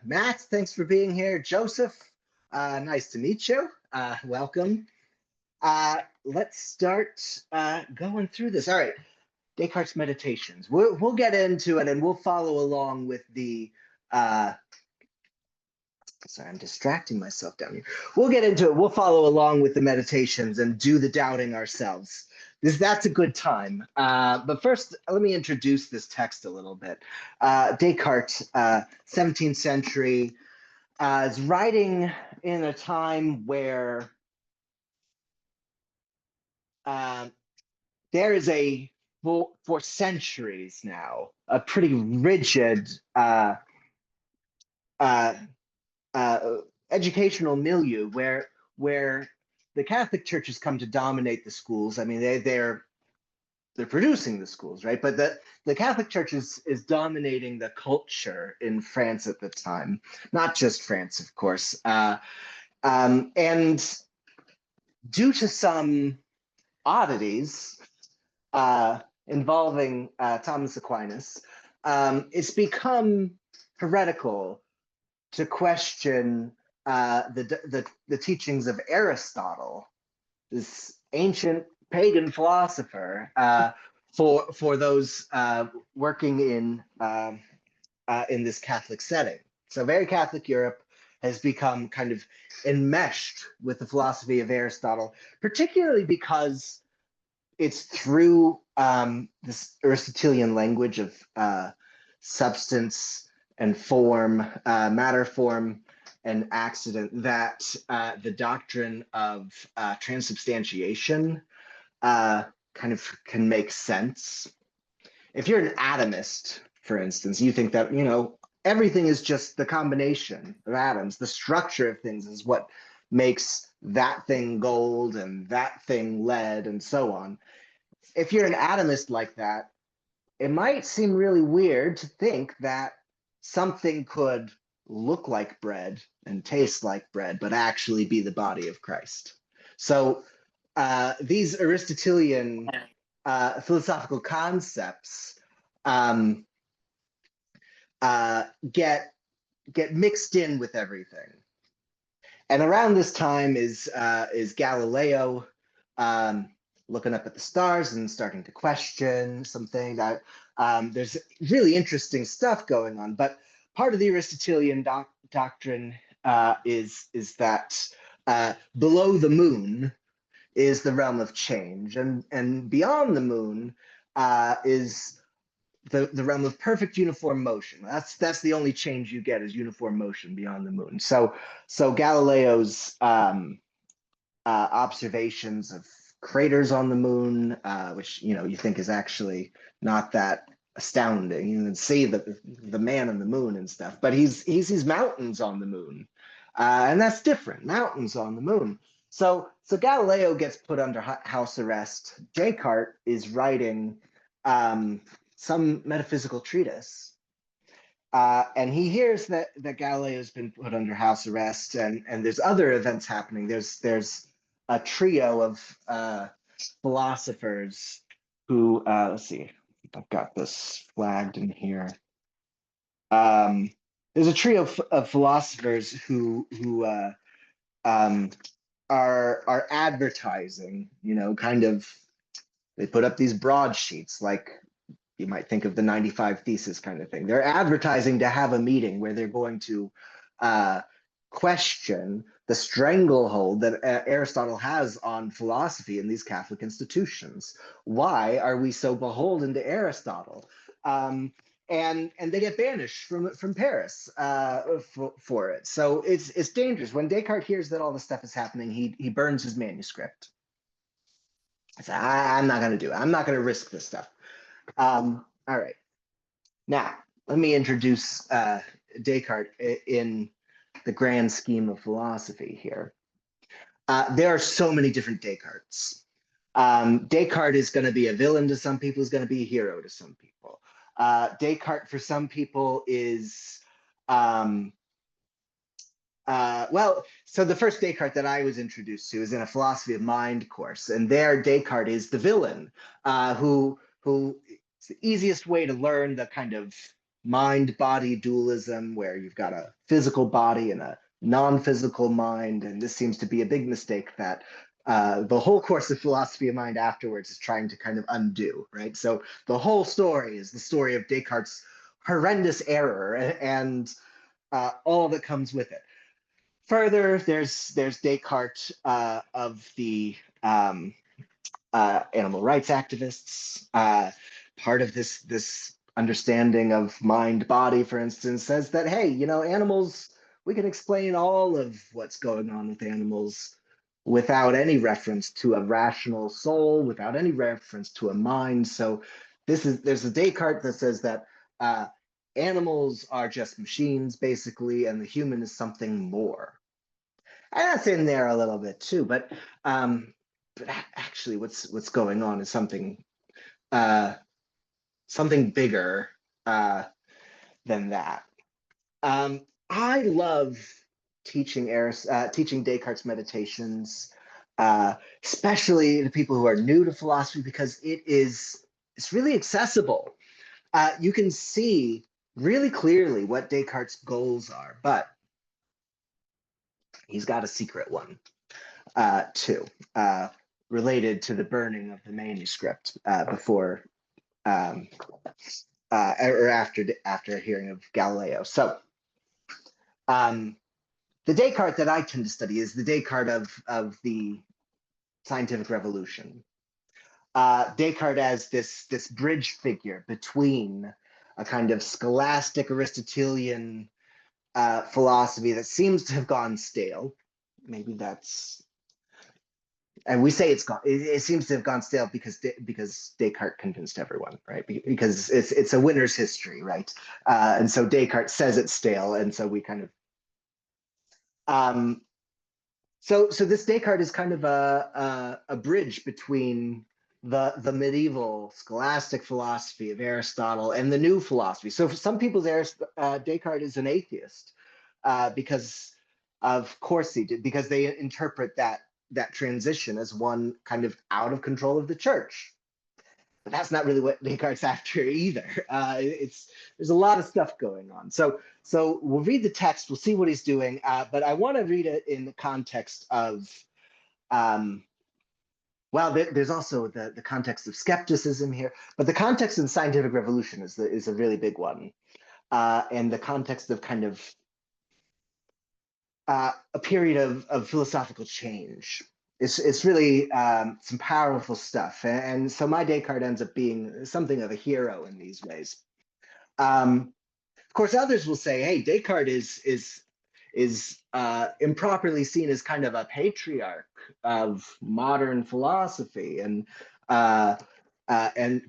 Matt, thanks for being here. Joseph, nice to meet you. Welcome. Let's start going through this. All right, Descartes' Meditations. We'll get into it and we'll follow along with the. Sorry, I'm distracting myself down here. We'll get into it. We'll follow along with the meditations and do the doubting ourselves. That's a good time. But first, let me introduce this text a little bit. Descartes, 17th century, is writing in a time where there is for centuries now, a pretty rigid uh, educational milieu where the Catholic Church has come to dominate the schools. I mean, they're producing the schools, right? But the Catholic Church is dominating the culture in France at the time, not just France, of course. And due to some oddities involving Thomas Aquinas, it's become heretical to question the teachings of Aristotle, this ancient pagan philosopher, for those working in this Catholic setting. So very Catholic Europe has become kind of enmeshed with the philosophy of Aristotle, particularly because it's through this Aristotelian language of substance and form, matter, form, and accident, that the doctrine of transubstantiation kind of can make sense. If you're an atomist, for instance, you think that, everything is just the combination of atoms. The structure of things is what makes that thing gold and that thing lead and so on. If you're an atomist like that, it might seem really weird to think that something could look like bread and taste like bread, but actually be the body of Christ. So these Aristotelian philosophical concepts get mixed in with everything. And around this time is Galileo looking up at the stars and starting to question something that there's really interesting stuff going on. But part of the Aristotelian doctrine is that below the moon is the realm of change, and beyond the moon is the realm of perfect uniform motion. That's the only change you get, is uniform motion beyond the moon. So Galileo's observations of craters on the moon, which you think is actually not that astounding. You can see the man on the moon and stuff, but he sees mountains on the moon, and that's different. Mountains on the moon. So Galileo gets put under house arrest. Descartes is writing some metaphysical treatise, and he hears that Galileo has been put under house arrest, and there's other events happening. There's a trio of philosophers who, let's see, I've got this flagged in here. There's a trio of philosophers who are advertising, kind of, they put up these broadsheets, like you might think of the 95 Thesis kind of thing. They're advertising to have a meeting where they're going to question the stranglehold that Aristotle has on philosophy in these Catholic institutions. Why are we so beholden to Aristotle? And they get banished from Paris for it. So it's dangerous. When Descartes hears that all this stuff is happening, he burns his manuscript. So I'm not going to do it. I'm not going to risk this stuff. All right. Now, let me introduce Descartes in the grand scheme of philosophy here. There are so many different Descartes. Descartes is going to be a villain to some people, is going to be a hero to some people. Descartes, for some people, is so the first Descartes that I was introduced to is in a philosophy of mind course, and there Descartes is the villain, who it's the easiest way to learn the kind of mind-body dualism, where you've got a physical body and a non-physical mind. And this seems to be a big mistake that the whole course of philosophy of mind afterwards is trying to kind of undo, right? So the whole story is the story of Descartes' horrendous error and all that comes with it. Further, there's Descartes of the animal rights activists. Part of this understanding of mind body, for instance, says that, hey, animals, we can explain all of what's going on with animals without any reference to a rational soul, without any reference to a mind. So there's a Descartes that says that animals are just machines, basically, and the human is something more. And that's in there a little bit too, but actually, what's going on is something something bigger than that. I love teaching Descartes' meditations, especially to people who are new to philosophy, because it's really accessible. You can see really clearly what Descartes' goals are, but he's got a secret one too, related to the burning of the manuscript before or after hearing of Galileo. So the Descartes that I tend to study is the Descartes of the scientific revolution. Descartes as this bridge figure between a kind of scholastic Aristotelian philosophy that seems to have gone stale. Maybe that's, and we say it's gone. It seems to have gone stale because Descartes convinced everyone, right? Because it's a winner's history, right? And so Descartes says it's stale, and so we kind of so this Descartes is kind of a bridge between the medieval scholastic philosophy of Aristotle and the new philosophy. So for some people, Descartes is an atheist because of course he did, because they interpret that transition as one kind of out of control of the church. But that's not really what Descartes' after either. There's a lot of stuff going on. So we'll read the text, we'll see what he's doing, but I want to read it in the context of, there's also the context of skepticism here, but the context of the scientific revolution is a really big one, and the context of kind of a period of philosophical change. It's really some powerful stuff. And so my Descartes ends up being something of a hero in these ways. Of course, others will say, hey, Descartes is improperly seen as kind of a patriarch of modern philosophy, and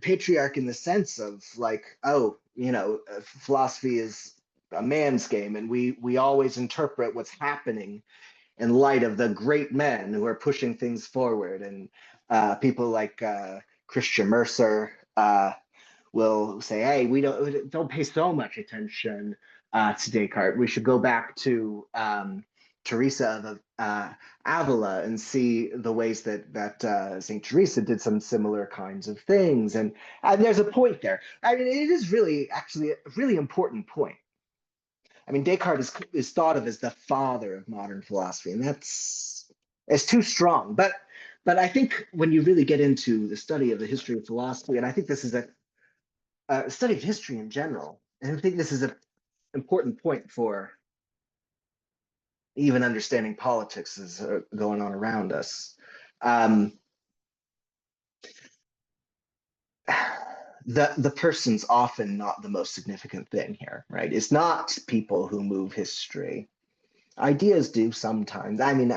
patriarch in the sense of like, oh, philosophy is a man's game, and we always interpret what's happening in light of the great men who are pushing things forward. And people like Christian Mercer will say, hey, we don't pay so much attention to Descartes. We should go back to Teresa of Avila and see the ways that St. Teresa did some similar kinds of things. And there's a point there. I mean, it is really actually a really important point. I mean, Descartes is thought of as the father of modern philosophy, and it's too strong. But I think when you really get into the study of the history of philosophy, and I think this is a study of history in general, and I think this is an important point for even understanding politics is going on around us. The person's often not the most significant thing here, right? It's not people who move history. Ideas do sometimes. I mean,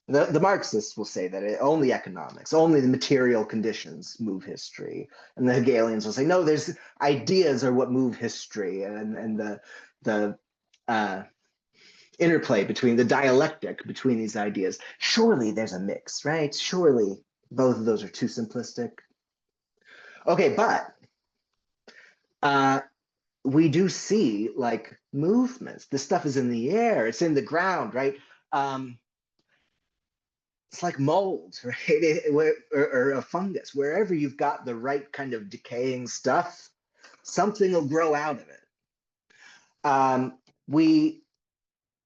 the Marxists will say that only economics, only the material conditions move history, and the Hegelians will say no. There's ideas are what move history, and the interplay between the dialectic between these ideas. Surely there's a mix, right? Surely both of those are too simplistic. Okay, but we do see like movements. This stuff is in the air. It's in the ground, right? It's like mold, right? Or a fungus. Wherever you've got the right kind of decaying stuff, something will grow out of it. Um, we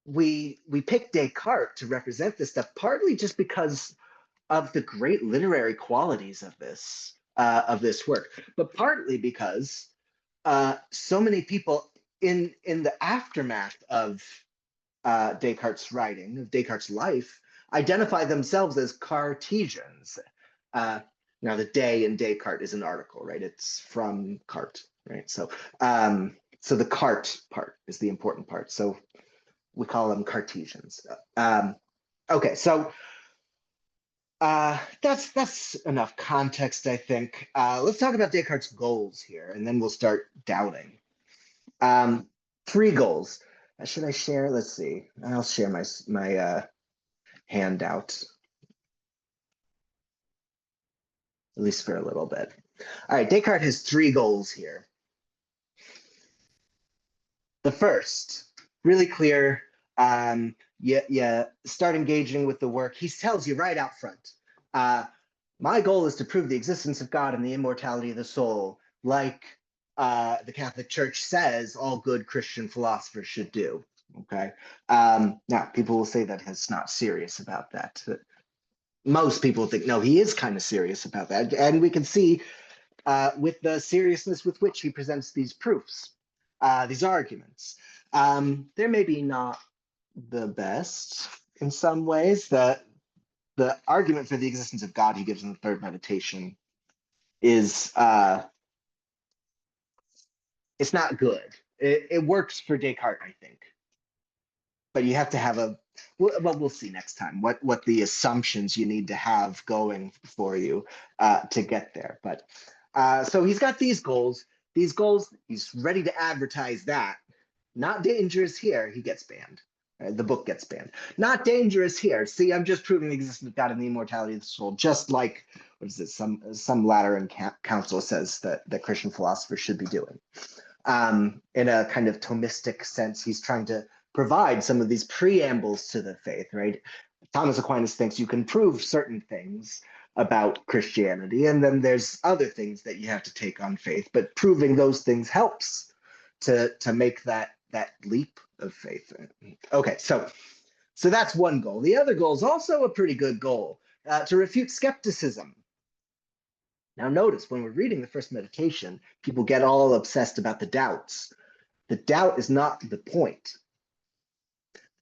we pick Descartes to represent this stuff partly just because of the great literary qualities of this work, but partly because so many people in the aftermath of Descartes' writing, of Descartes' life, identify themselves as Cartesians. Uh, Now, the day in Descartes is an article, right? It's from Cart, right? So the cart part is the important part. So we call them Cartesians. Okay, so that's enough context, I think. Let's talk about Descartes' goals here, and then we'll start doubting. Um, Three goals. Should I share? Let's see. I'll share my handout, at least for a little bit. All right, Descartes has three goals here. The first, really clear. You start engaging with the work. He tells you right out front. My goal is to prove the existence of God and the immortality of the soul, like the Catholic Church says all good Christian philosophers should do. Okay. Now, people will say that he's not serious about that. Most people think, no, he is kind of serious about that. And we can see with the seriousness with which he presents these proofs, these arguments. They're maybe not the best in some ways. The argument for the existence of God he gives in the third meditation is it's not good. It works for Descartes, I think, but you have to have well, we'll see next time what the assumptions you need to have going for you to get there. But so he's got these goals. These goals, he's ready to advertise that. Not dangerous here, he gets banned. The book gets banned. Not dangerous here. See, I'm just proving the existence of God and the immortality of the soul, just like what is it? Some Lateran council says that Christian philosophers should be doing. In a kind of Thomistic sense, he's trying to provide some of these preambles to the faith, right? Thomas Aquinas thinks you can prove certain things about Christianity, and then there's other things that you have to take on faith, but proving those things helps to make that leap of faith. Okay, so that's one goal. The other goal is also a pretty good goal, to refute skepticism. Now notice, when we're reading the first meditation, people get all obsessed about the doubts. The doubt is not the point.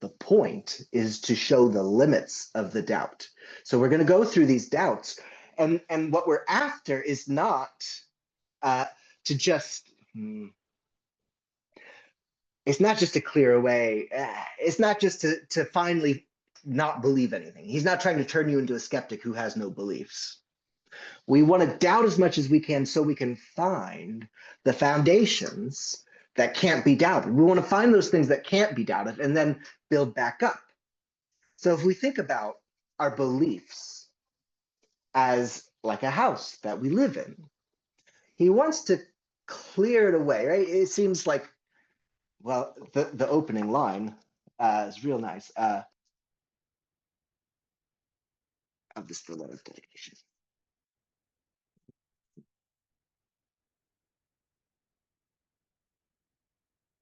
The point is to show the limits of the doubt. So we're going to go through these doubts, and what we're after is not to just it's not just to clear away. It's not just to finally not believe anything. He's not trying to turn you into a skeptic who has no beliefs. We want to doubt as much as we can so we can find the foundations that can't be doubted. We want to find those things that can't be doubted and then build back up. So if we think about our beliefs as like a house that we live in, he wants to clear it away, right? It seems like, well, the opening line is real nice. Of this the letter of dedication.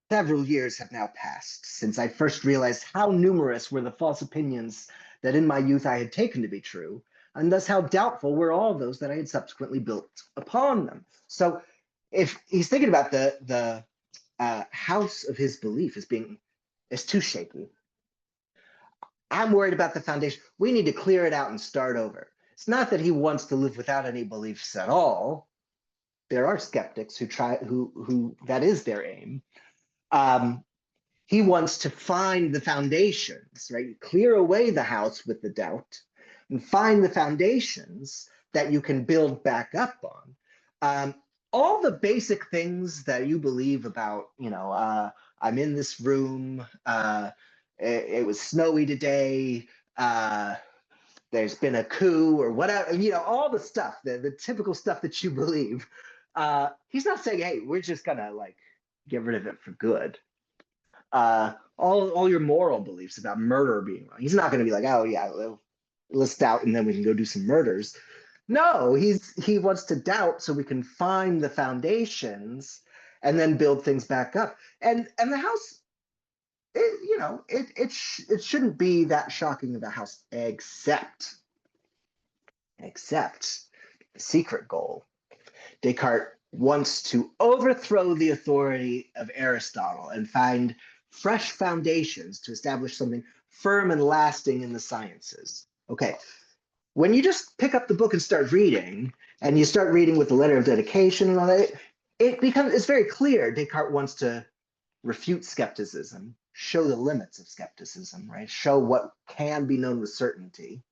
Several years have now passed since I first realized how numerous were the false opinions that in my youth I had taken to be true, and thus how doubtful were all those that I had subsequently built upon them. So if he's thinking about the house of his belief as too shaky, I'm worried about the foundation. We need to clear it out and start over. It's not that he wants to live without any beliefs at all. There are skeptics who that is their aim. He wants to find the foundations, right? Clear away the house with the doubt and find the foundations that you can build back up on. All the basic things that you believe about, I'm in this room, it was snowy today, there's been a coup or whatever, all the stuff, the typical stuff that you believe. He's not saying, hey, we're just gonna get rid of it for good. All your moral beliefs about murder being wrong. He's not going to be like, oh yeah, let's doubt and then we can go do some murders. No, he wants to doubt so we can find the foundations and then build things back up. And the house, it shouldn't be that shocking of a house, except the secret goal. Descartes wants to overthrow the authority of Aristotle and find fresh foundations to establish something firm and lasting in the sciences. Okay, when you just pick up the book and start reading, and you start reading with the letter of dedication and all that, it's very clear Descartes wants to refute skepticism, show the limits of skepticism, right? Show what can be known with certainty.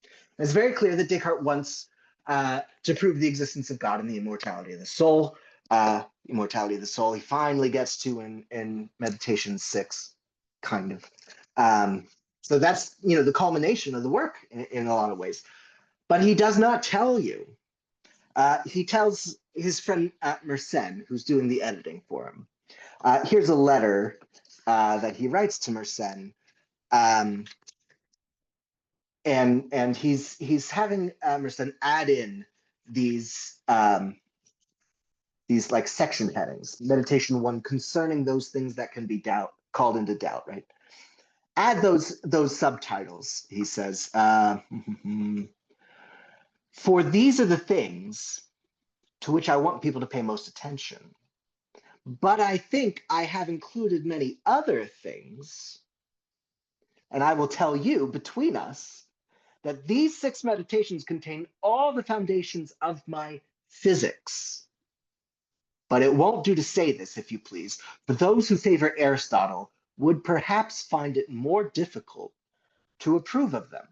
And it's very clear that Descartes wants to prove the existence of God and the immortality of the soul. Immortality of the soul, he finally gets to in Meditation 6, kind of. So that's the culmination of the work in a lot of ways. But he does not tell you. He tells his friend Mersenne, who's doing the editing for him. Here's a letter that he writes to Mersenne. And he's having Mersenne add in these like section headings. Meditation 1, concerning those things that can be called into doubt, right? Add those subtitles, he says. For these are the things to which I want people to pay most attention. But I think I have included many other things, and I will tell you between us that these 6 meditations contain all the foundations of my physics. But it won't do to say this, if you please, for those who favor Aristotle would perhaps find it more difficult to approve of them.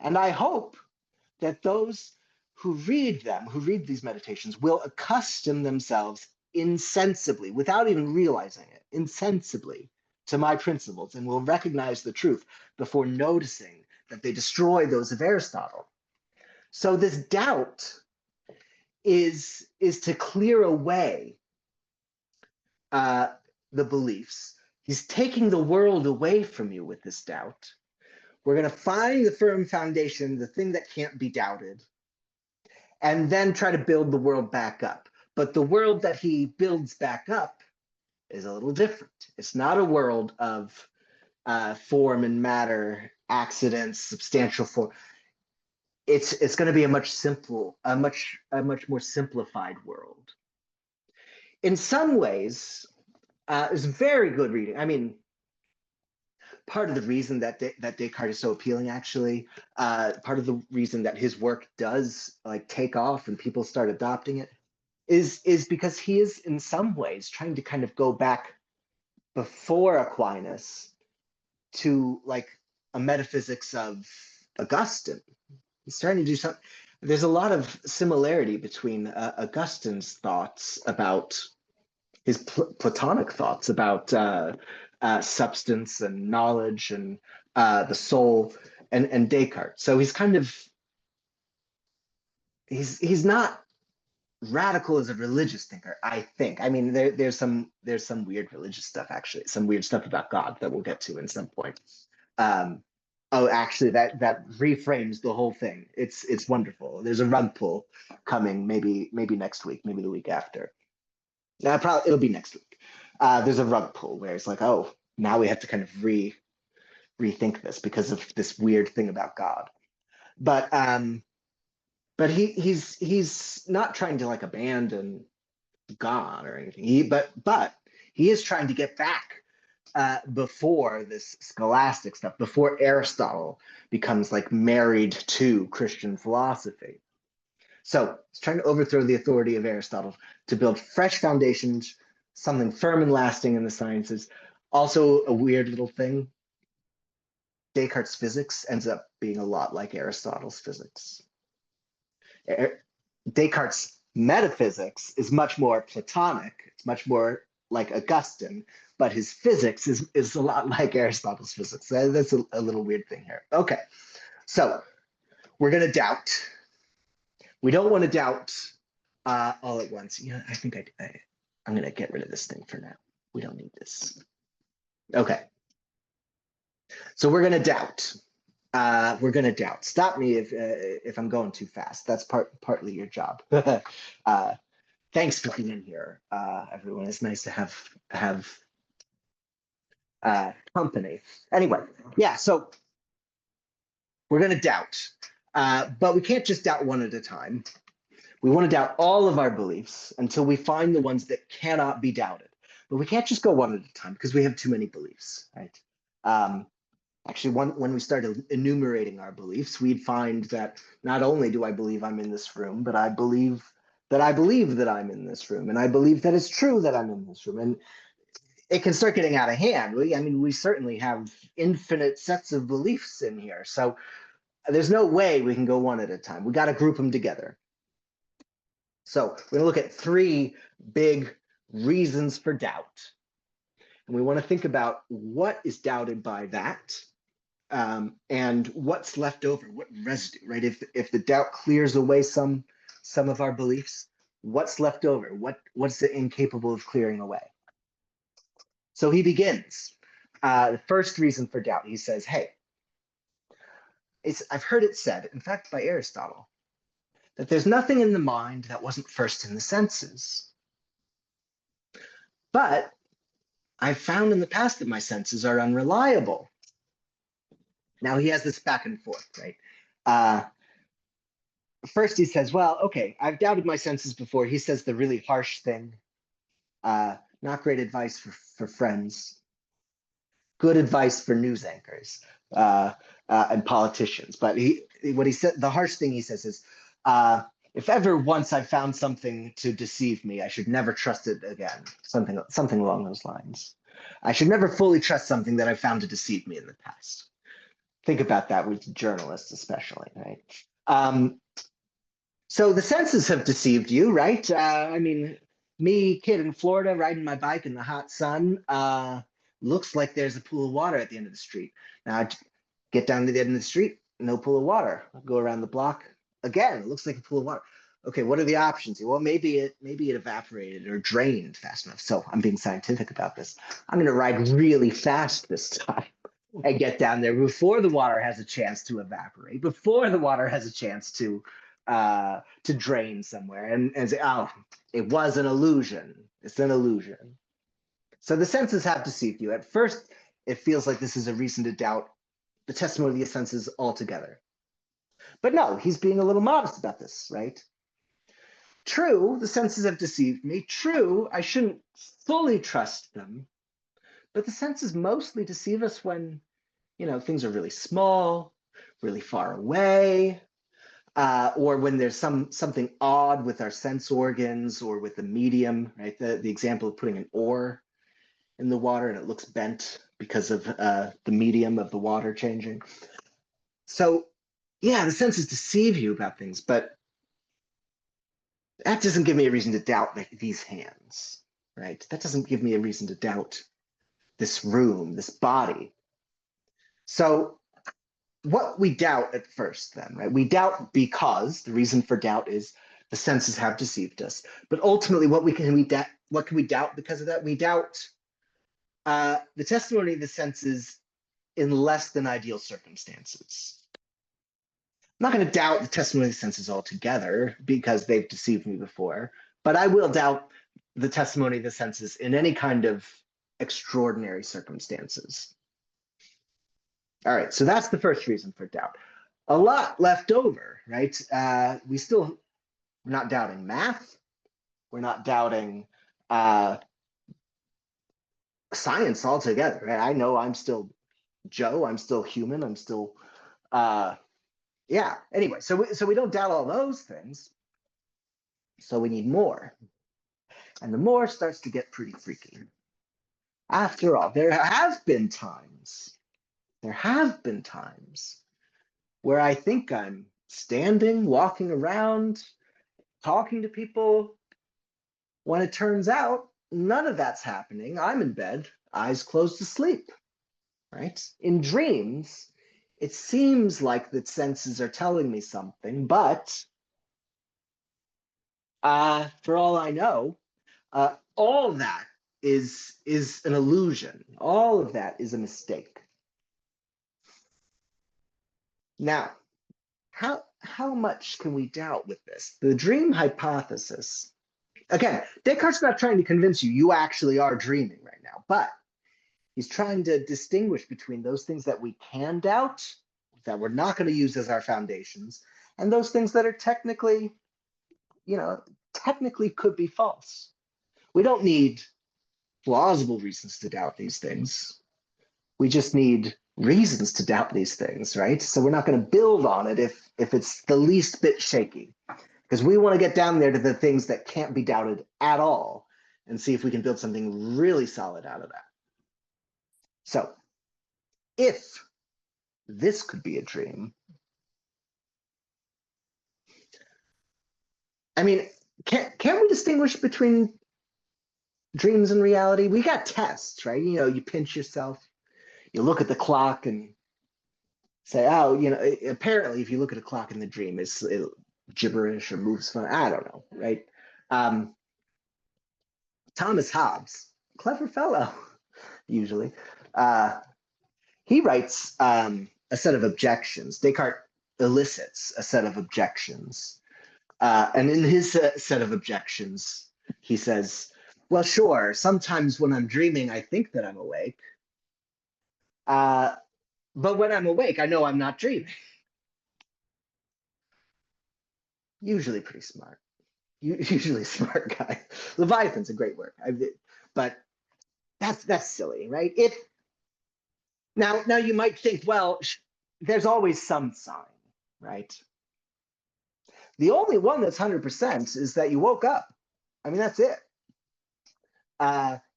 And I hope that those who read these meditations, will accustom themselves insensibly, without even realizing it, insensibly to my principles, and will recognize the truth before noticing that they destroy those of Aristotle. So this doubt is to clear away the beliefs. He's taking the world away from you with this doubt. We're going to find the firm foundation, the thing that can't be doubted, and then try to build the world back up. But the world that he builds back up is a little different. It's not a world of form and matter, accidents, substantial form. It's going to be a much more simplified world. In some ways, it's very good reading. I mean, part of the reason that Descartes is so appealing, actually, part of the reason that his work does like take off and people start adopting it, is because he is in some ways trying to kind of go back before Aquinas to like a metaphysics of Augustine. He's trying to do something. There's a lot of similarity between Augustine's thoughts about his Platonic thoughts about substance and knowledge and the soul and Descartes. So he's kind of he's not radical as a religious thinker, I think. I mean, there's some weird religious stuff, actually, some weird stuff about God that we'll get to in some point. Oh, actually, that reframes the whole thing. It's wonderful. There's a rug pull coming, maybe next week, maybe the week after. Probably it'll be next week. There's a rug pull where it's like, oh, now we have to kind of rethink this because of this weird thing about God. But he's not trying to like abandon God or anything. But he is trying to get back before this scholastic stuff, before Aristotle becomes like married to Christian philosophy. So he's trying to overthrow the authority of Aristotle to build fresh foundations, something firm and lasting in the sciences. Also, a weird little thing, Descartes' physics ends up being a lot like Aristotle's physics. Descartes' metaphysics is much more Platonic. It's much more like Augustine, but his physics is a lot like Aristotle's physics. That's a little weird thing here. Okay, so we're going to doubt. We don't want to doubt all at once. I think I'm going to get rid of this thing for now. We don't need this. Okay. So we're going to doubt. We're going to doubt. Stop me if I'm going too fast. That's partly your job. Thanks for being here, everyone. It's nice to have company. Anyway, yeah. So we're going to doubt, but we can't just doubt one at a time. We want to doubt all of our beliefs until we find the ones that cannot be doubted. But we can't just go one at a time because we have too many beliefs, right? Um, Actually, when we started enumerating our beliefs, we'd find that not only do I believe I'm in this room, but I believe that I'm in this room, and I believe that it's true that I'm in this room. And it can start getting out of hand. I mean, we certainly have infinite sets of beliefs in here. So there's no way we can go one at a time. We got to group them together. So we're going to look at three big reasons for doubt. And we want to think about what is doubted by that, and what's left over, what residue, right? If the doubt clears away some of our beliefs, what's left over? What's it incapable of clearing away? So he begins. The first reason for doubt, he says, hey, I've heard it said, in fact, by Aristotle, that there's nothing in the mind that wasn't first in the senses. But I've found in the past that my senses are unreliable. Now he has this back and forth, right? First he says, well, okay, I've doubted my senses before. He says the really harsh thing, not great advice for friends, good advice for news anchors and politicians. But what he said, the harsh thing he says is, if ever once I found something to deceive me, I should never trust it again. Something along those lines. I should never fully trust something that I found to deceive me in the past. Think about that with journalists, especially, right? So the senses have deceived you, right? I mean, me, kid in Florida, riding my bike in the hot sun, looks like there's a pool of water at the end of the street. Now I get down to the end of the street, no pool of water. I'll go around the block again. It looks like a pool of water. Okay, what are the options? Well, maybe it evaporated or drained fast enough. So I'm being scientific about this. I'm going to ride really fast this time and get down there before the water has a chance to evaporate, before the water has a chance to drain somewhere, and say, oh, it was an illusion. It's an illusion. So the senses have deceived you. At first, it feels like this is a reason to doubt the testimony of the senses altogether. But no, he's being a little modest about this, right? True, the senses have deceived me. True, I shouldn't fully trust them. But the senses mostly deceive us when, things are really small, really far away, or when there's something odd with our sense organs or with the medium, right? The example of putting an oar in the water and it looks bent because of the medium of the water changing. So yeah, the senses deceive you about things, but that doesn't give me a reason to doubt these hands, right? That doesn't give me a reason to doubt this room, this body. So what we doubt at first then, right? We doubt because the reason for doubt is the senses have deceived us. But ultimately, what can we doubt because of that? We doubt the testimony of the senses in less than ideal circumstances. I'm not going to doubt the testimony of the senses altogether because they've deceived me before, but I will doubt the testimony of the senses in any kind of extraordinary circumstances. All right, so that's the first reason for doubt. A lot left over, right? We're not doubting math. We're not doubting science altogether, right? I know I'm still Joe. I'm still human. I'm still, yeah. Anyway, so we don't doubt all those things. So we need more. And the more starts to get pretty freaky. After all, there have been times where I think I'm standing, walking around, talking to people, when it turns out none of that's happening. I'm in bed, eyes closed asleep, right? In dreams, it seems like the senses are telling me something, but for all I know, all that is an illusion. All of that is a mistake. Now, how much can we doubt with this? The dream hypothesis Again, Descartes is not trying to convince you you actually are dreaming right now, but he's trying to distinguish between those things that we can doubt, that we're not going to use as our foundations, and those things that are technically, technically could be false. We don't need plausible reasons to doubt these things. We just need reasons to doubt these things, right? So we're not going to build on it if it's the least bit shaky, because we want to get down there to the things that can't be doubted at all and see if we can build something really solid out of that. So if this could be a dream, I mean, can we distinguish between dreams and reality? We got tests, right? You pinch yourself, you look at the clock and say, oh, apparently if you look at a clock in the dream, it's gibberish or moves fun. I don't know, right? Thomas Hobbes, clever fellow, usually. He writes a set of objections. Descartes elicits a set of objections. And in his set of objections, he says, well, sure, sometimes when I'm dreaming, I think that I'm awake. But when I'm awake, I know I'm not dreaming. Usually pretty smart. Usually a smart guy. Leviathan's a great work. But that's silly, right? Now you might think, well, there's always some sign, right? The only one that's 100% is that you woke up. I mean, that's it.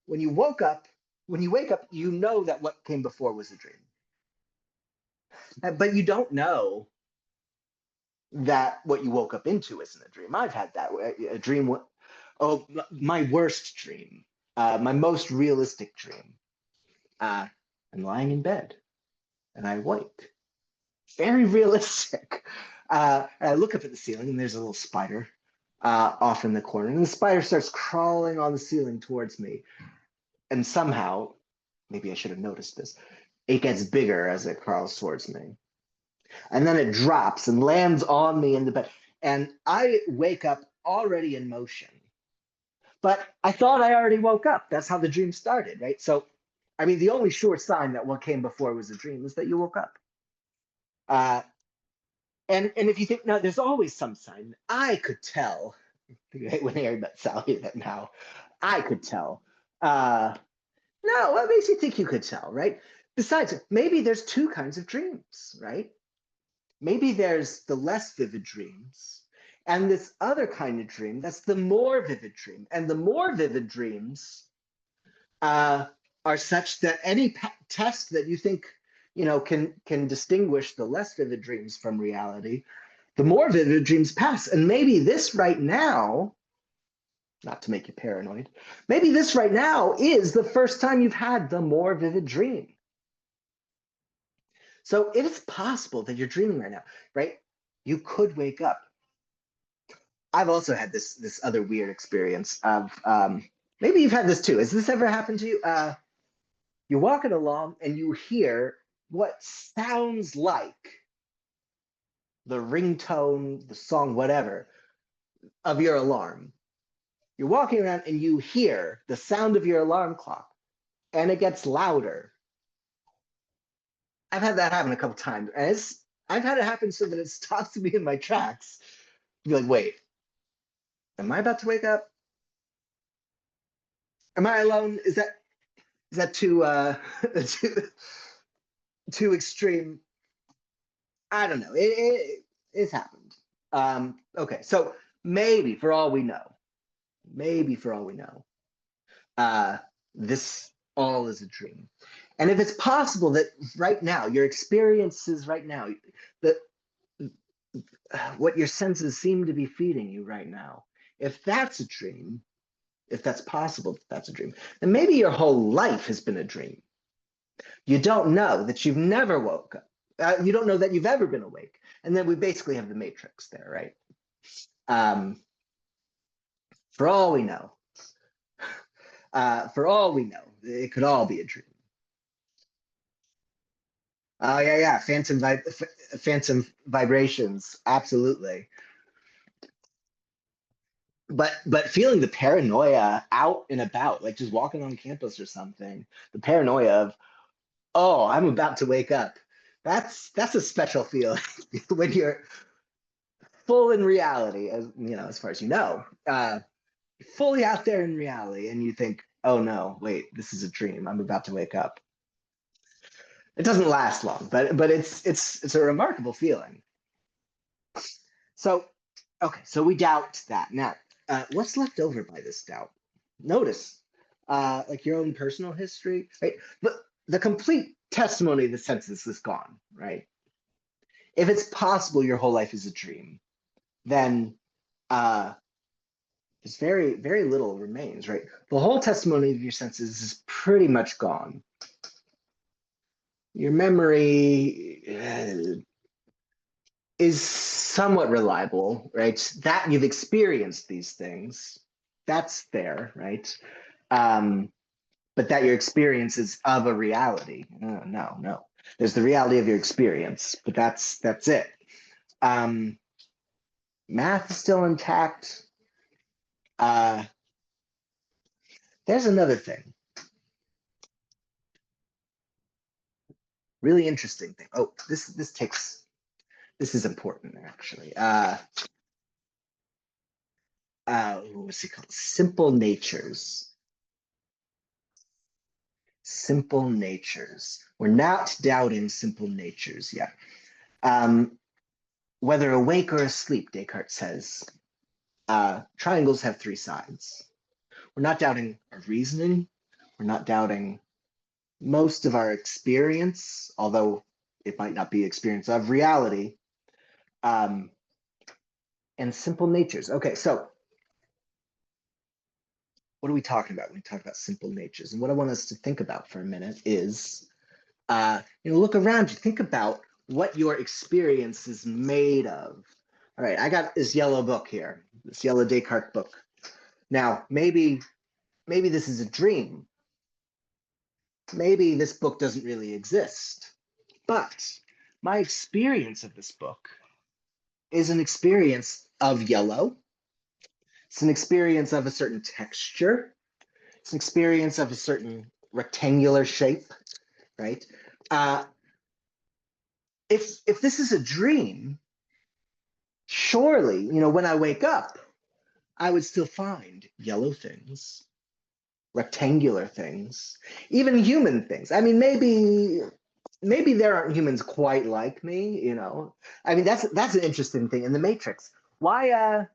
When you wake up, you know that what came before was a dream. But you don't know that what you woke up into isn't a dream. I've had that, a dream. Oh, my worst dream, my most realistic dream. I'm lying in bed and I wake. Very realistic. I look up at the ceiling and there's a little spider off in the corner, and the spider starts crawling on the ceiling towards me. And somehow, maybe I should have noticed this, it gets bigger as it crawls towards me. And then it drops and lands on me in the bed. And I wake up already in motion. But I thought I already woke up. That's how the dream started, right? So, I mean, the only sure sign that what came before was a dream is that you woke up. And if you think, no, there's always some sign. I could tell when Harry met Sally that now I could tell. No, what makes you think you could tell, right? Besides, maybe there's two kinds of dreams, right? Maybe there's the less vivid dreams and this other kind of dream that's the more vivid dream. And the more vivid dreams are such that any test that you think can distinguish the less vivid dreams from reality, the more vivid dreams pass. And maybe this right now, not to make you paranoid, maybe this right now is the first time you've had the more vivid dream. So it is possible that you're dreaming right now, right? You could wake up. I've also had this other weird experience of maybe you've had this too. Has this ever happened to you? You're walking along and you hear what sounds like the ringtone, the song, whatever, of your alarm. You're walking around and you hear the sound of your alarm clock, and it gets louder. I've had that happen a couple times. And I've had it happen so that it stops me in my tracks. Be like, wait, am I about to wake up? Am I alone? Is that too too extreme? I don't know. It's happened. Okay, so maybe for all we know, this all is a dream. And if it's possible that right now, your experiences right now, that what your senses seem to be feeding you right now, if that's a dream, if that's possible, that's a dream, then maybe your whole life has been a dream. You don't know that you've never woke up. You don't know that you've ever been awake. And then we basically have the matrix there, right? For all we know, it could all be a dream. Oh yeah, phantom vibrations, absolutely. but feeling the paranoia out and about, like just walking on campus or something, the paranoia of, oh, I'm about to wake up. That's a special feeling when you're full in reality, as you know, as far as you know, fully out there in reality, and you think, oh no, wait, this is a dream. I'm about to wake up. It doesn't last long, but it's a remarkable feeling. So, okay, so we doubt that. Now, what's left over by this doubt? Notice, like your own personal history, right? The complete testimony of the senses is gone, right? If it's possible your whole life is a dream, then uh, there's very little remains, right? The whole testimony of your senses is pretty much gone. Your memory is somewhat reliable, right? That you've experienced these things, that's there, right? Um, but that your experience is of a reality. No. There's the reality of your experience, but that's it. Um, Math is still intact. Uh, there's another thing, really interesting thing. Oh, this is important actually. What's it called? Simple natures. Simple natures. We're not doubting simple natures yet. Um, Whether awake or asleep, Descartes says, triangles have three sides. We're not doubting our reasoning. We're not doubting most of our experience, although it might not be experience of reality, um, and simple natures. Okay, so what are we talking about when we talk about simple natures? And what I want us to think about for a minute is, look around you, think about what your experience is made of. All right, I got this yellow book here, this yellow Descartes book. Now, maybe this is a dream. Maybe this book doesn't really exist. But my experience of this book is an experience of yellow. It's an experience of a certain texture. It's an experience of a certain rectangular shape, right? Uh, if this is a dream, surely, when I wake up, I would still find yellow things, rectangular things, even human things. I mean, maybe there aren't humans quite like me. I mean, that's an interesting thing in the Matrix. Why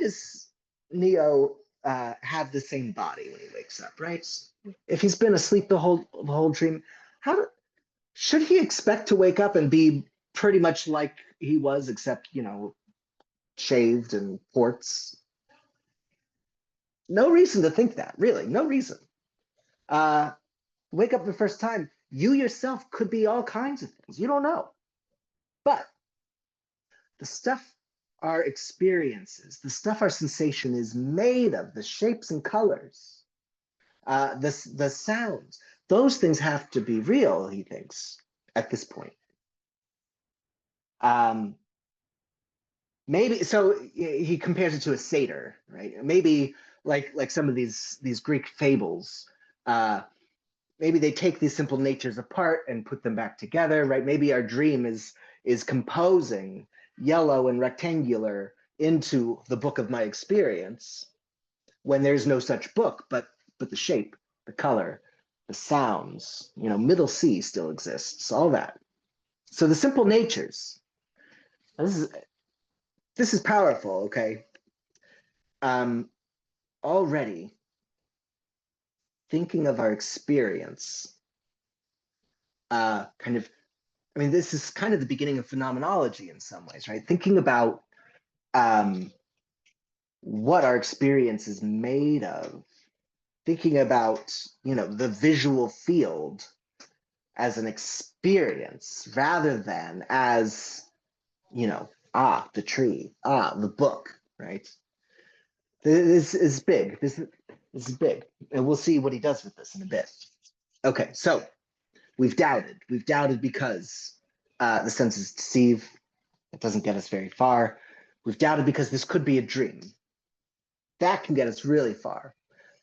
does Neo have the same body when he wakes up, right? If he's been asleep the whole dream, how should he expect to wake up and be pretty much like he was, except shaved and ports? No reason to think that, really, no reason. Uh, Wake up the first time, you yourself could be all kinds of things. You don't know. But the stuff our experiences, the stuff our sensation is made of, the shapes and colors, the sounds, those things have to be real, he thinks, at this point. Um, Maybe so he compares it to a satyr, right? Maybe like some of these Greek fables, uh, maybe they take these simple natures apart and put them back together, right? Maybe our dream is composing yellow and rectangular into the book of my experience when there's no such book, but the shape, the color, the sounds, middle C still exists, all that. So the simple natures. This is powerful, okay? Um, Already thinking of our experience, kind of, I mean, this is kind of the beginning of phenomenology in some ways, right? Thinking about um, what our experience is made of, thinking about, the visual field as an experience rather than as, the tree, the book, right? This is big. This is big. And we'll see what he does with this in a bit. Okay, so we've doubted. We've doubted because the senses deceive. It doesn't get us very far. We've doubted because this could be a dream. That can get us really far.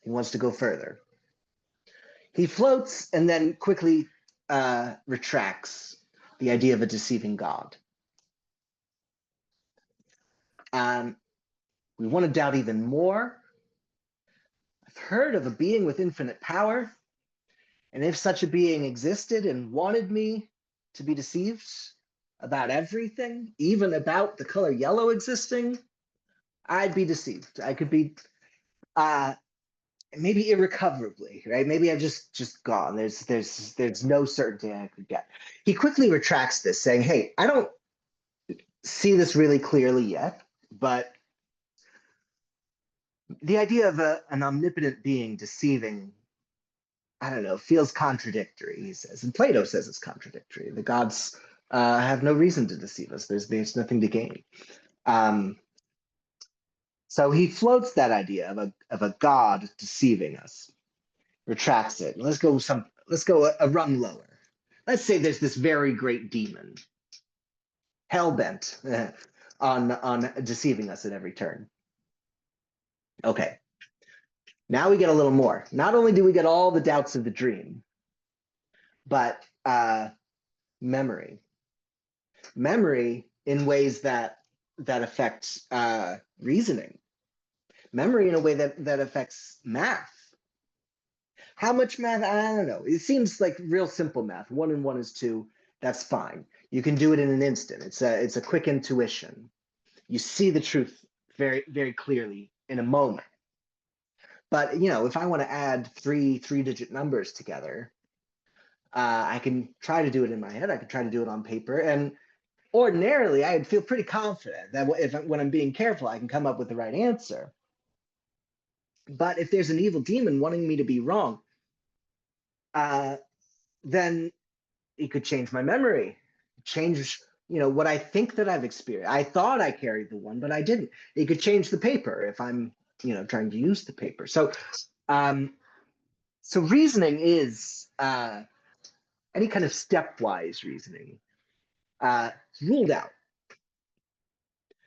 He wants to go further. He floats and then quickly retracts the idea of a deceiving God. We want to doubt even more. I've heard of a being with infinite power, and if such a being existed and wanted me to be deceived about everything, even about the color yellow existing, I'd be deceived. I could be maybe irrecoverably, right? Maybe I just gone. There's no certainty I could get. He quickly retracts this, saying, "Hey, I don't see this really clearly yet, but the idea of an omnipotent being deceiving, I don't know, feels contradictory," he says. And Plato says it's contradictory. The gods have no reason to deceive us. There's nothing to gain. So he floats that idea of a god deceiving us, retracts it. Let's go a rung lower. Let's say there's this very great demon, hell-bent on deceiving us at every turn. Okay. Now we get a little more. Not only do we get all the doubts of the dream, but memory. Memory in ways that affect reasoning. Memory in a way that affects math. How much math? I don't know. It seems like real simple math. 1 and 1 is 2. That's fine. You can do it in an instant. It's a quick intuition. You see the truth very, very clearly in a moment. But if I want to add three-digit numbers together, I can try to do it in my head. I could try to do it on paper, and ordinarily I'd feel pretty confident that when I'm being careful, I can come up with the right answer. But if there's an evil demon wanting me to be wrong, then it could change my memory, change what I think that I've experienced. I thought I carried the one, but I didn't. It could change the paper if I'm trying to use the paper. So reasoning is any kind of stepwise reasoning ruled out.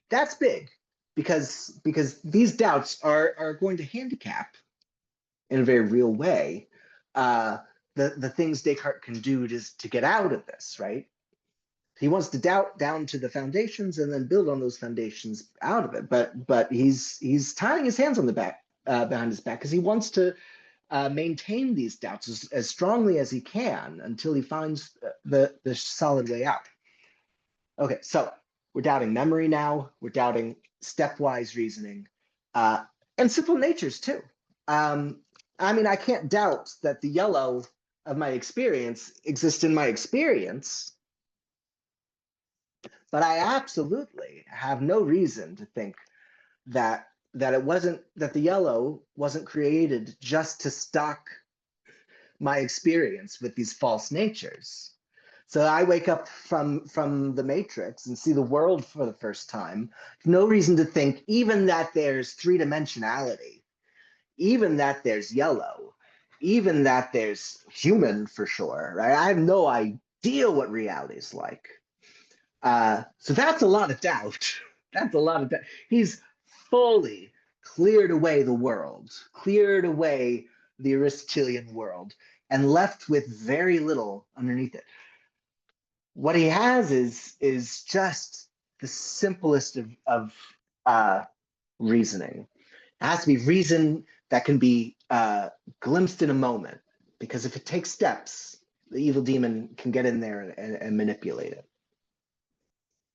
That's big because these doubts are going to handicap in a very real way the things Descartes can do to get out of this, right? He wants to doubt down to the foundations and then build on those foundations out of it. But he's tying his hands on the back behind his back because he wants to maintain these doubts as strongly as he can until he finds the solid way out. Okay, so we're doubting memory now. We're doubting stepwise reasoning and simple natures too. I can't doubt that the yellow of my experience exists in my experience, but I absolutely have no reason to think that the yellow wasn't created just to stock my experience with these false natures. So I wake up from the matrix and see the world for the first time. No reason to think even that there's three-dimensionality, even that there's yellow, even that there's human for sure, right? I have no idea what reality is like. So that's a lot of doubt. That's a lot of doubt. He's fully cleared away the world, cleared away the Aristotelian world, and left with very little underneath it. What he has is just the simplest of reasoning. It has to be reason that can be glimpsed in a moment, because if it takes steps, the evil demon can get in there and manipulate it.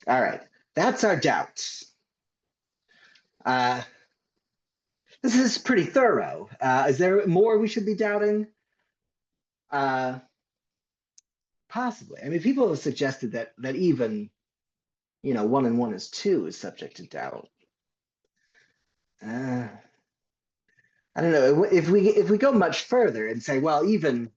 All right, that's our doubts. This is pretty thorough. Is there more we should be doubting? Possibly. I mean, people have suggested that even 1 and 1 is 2 is subject to doubt. I don't know if we go much further and say, well, even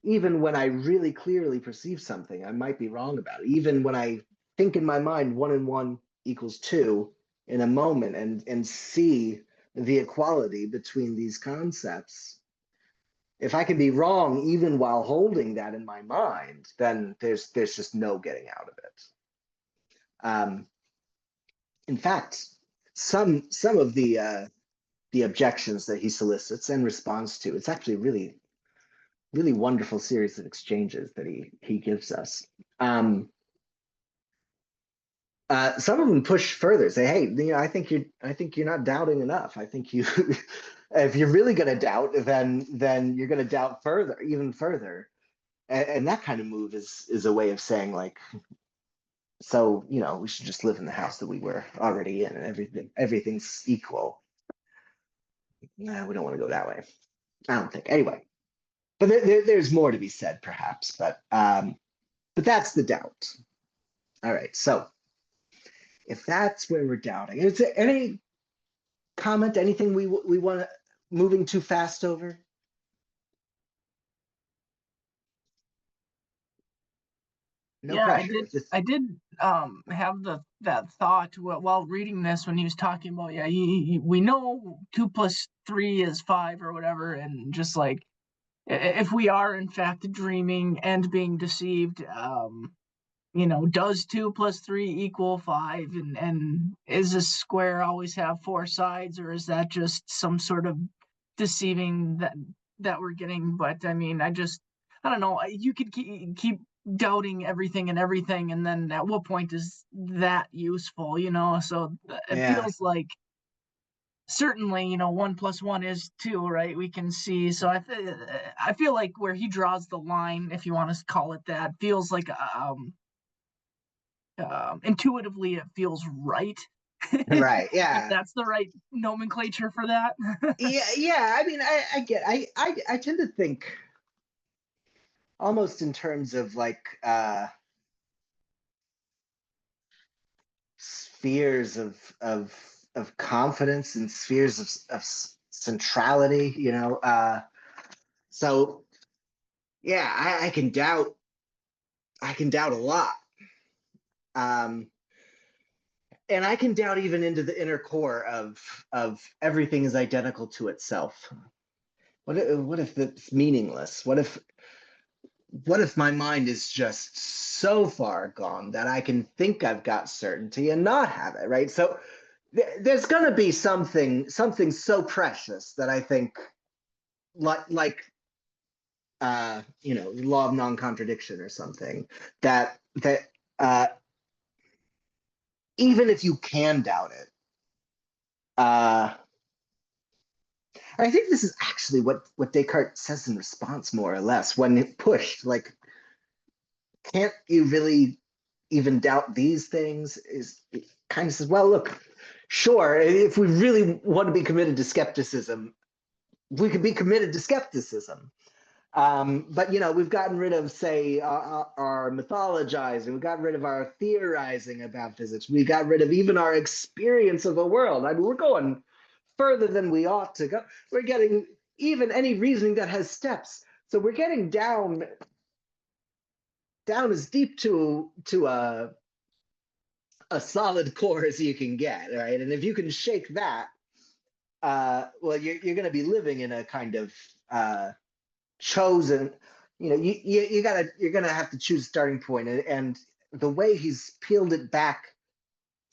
when I really clearly perceive something, I might be wrong about it. Even when I think in my mind 1 and 1 equals 2 in a moment and see the equality between these concepts, if I can be wrong even while holding that in my mind, then there's just no getting out of it. In fact, some of the the objections that he solicits and responds to. It's actually really, really wonderful series of exchanges that he gives us. Some of them push further, say, "Hey, I think you're not doubting enough. I think you, if you're really going to doubt, then you're going to doubt further, even further." And that kind of move is a way of saying, like, so we should just live in the house that we were already in, and everything's equal. No, we don't want to go that way. I don't think. Anyway, but there's more to be said, perhaps. But that's the doubt. All right, so if that's where we're doubting, is there any comment, anything we want to moving too fast over? No Yeah, pressure. I did have that thought while reading this when he was talking about, yeah, we know 2 + 3 is 5 or whatever, and just like if we are in fact dreaming and being deceived, does 2 + 3 equal 5, and is a square always have 4 sides, or is that just some sort of deceiving that we're getting? But I mean, I don't know. You could keep doubting everything and everything, and then at what point is that useful? So it Yeah. feels like certainly 1 + 1 is 2, right? We can see. So I feel like where he draws the line, if you want to call it that, feels like intuitively it feels right. Right. If Yeah. that's the right nomenclature for that. Yeah. Yeah. I mean, I tend to think almost in terms of like spheres of confidence and spheres of centrality. So yeah, I can doubt. I can doubt a lot. Um, and I can doubt even into the inner core of everything is identical to itself. What if it's meaningless? What if my mind is just so far gone that I can think I've got certainty and not have it, right? So there's going to be something so precious that I think, like the law of non-contradiction or something, that even if you can doubt it, uh, I think this is actually what Descartes says in response, more or less, when pushed. Like, can't you really even doubt these things? Is it kind of says, well, look, sure, if we really want to be committed to skepticism, we could be committed to skepticism. But we've gotten rid of, say, our mythologizing. We've gotten rid of our theorizing about physics. We got rid of even our experience of the world. I mean, we're going further than we ought to go. We're getting even any reasoning that has steps. So we're getting down as deep to a solid core as you can get, right? And if you can shake that, well, you're going to be living in a kind of chosen. You're going to have to choose a starting point, and the way he's peeled it back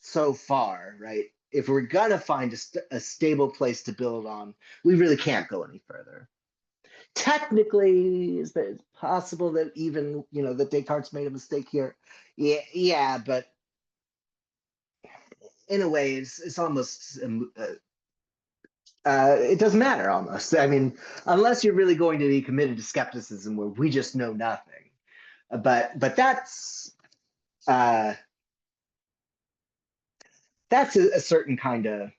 so far, right? If we're going to find a stable place to build on, we really can't go any further. Technically, is it possible that even that Descartes made a mistake here? Yeah, but in a way, it's almost it doesn't matter almost. I mean, unless you're really going to be committed to skepticism, where we just know nothing. But that's a certain kind of,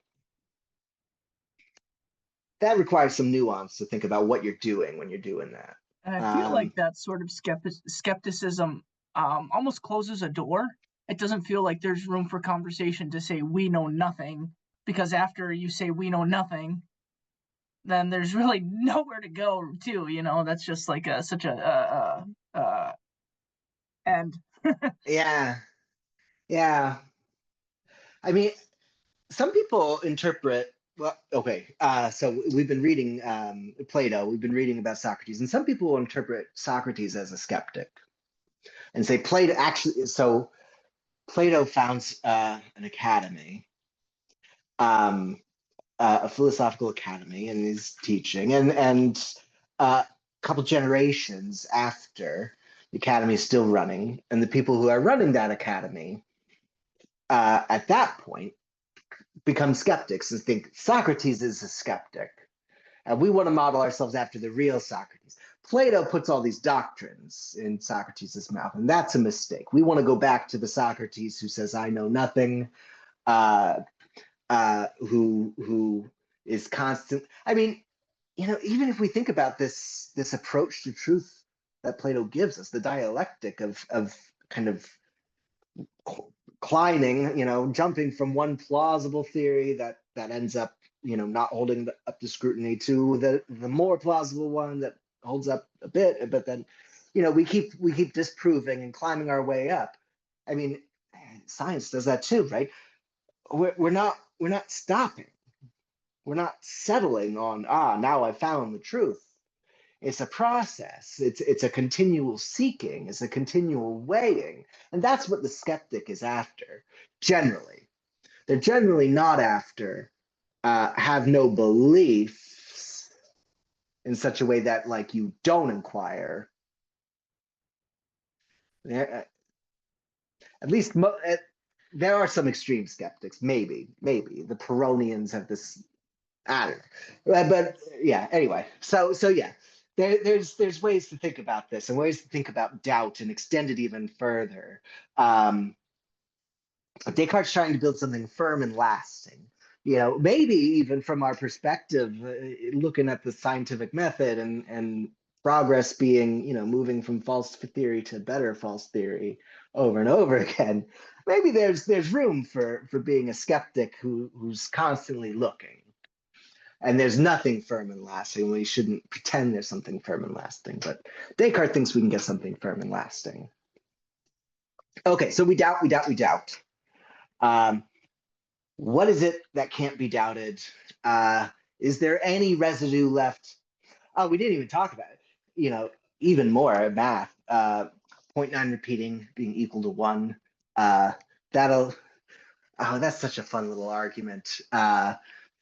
that requires some nuance to think about what you're doing when you're doing that. And I feel like that sort of skepticism almost closes a door. It doesn't feel like there's room for conversation to say we know nothing, because after you say we know nothing, then there's really nowhere to go to. That's just like such a end. Yeah, yeah. I mean, some people interpret, well, okay, so we've been reading Plato, we've been reading about Socrates, and some people will interpret Socrates as a skeptic and say Plato actually, so Plato founds an academy, um, a philosophical academy, and he's teaching, and a couple generations after, the academy is still running, and the people who are running that academy at that point become skeptics and think Socrates is a skeptic, and we want to model ourselves after the real Socrates. Plato puts all these doctrines in Socrates' mouth, and that's a mistake. We want to go back to the Socrates who says, I know nothing, who is constant. I mean, even if we think about this approach to truth that Plato gives us, the dialectic of kind of climbing, jumping from one plausible theory that ends up, not holding up to scrutiny to the more plausible one that holds up a bit, but then, we keep disproving and climbing our way up. I mean, science does that too, right? We're not stopping. We're not settling on, now I found the truth. It's a process. It's a continual seeking. It's a continual weighing. And that's what the skeptic is after, generally. They're generally not after have no beliefs in such a way that, like, you don't inquire. At least there are some extreme skeptics, maybe. The Pyrrhonians have this, I don't know. But yeah, anyway. So yeah. There's ways to think about this, and ways to think about doubt and extend it even further. Descartes trying to build something firm and lasting. Maybe even from our perspective, looking at the scientific method and progress being, moving from false theory to better false theory over and over again. Maybe there's room for being a skeptic who's constantly looking. And there's nothing firm and lasting. We shouldn't pretend there's something firm and lasting, but Descartes thinks we can get something firm and lasting. Okay, so we doubt. What is it that can't be doubted? Is there any residue left? Oh, we didn't even talk about it. Even more math. 0.9 repeating being equal to 1. That's such a fun little argument.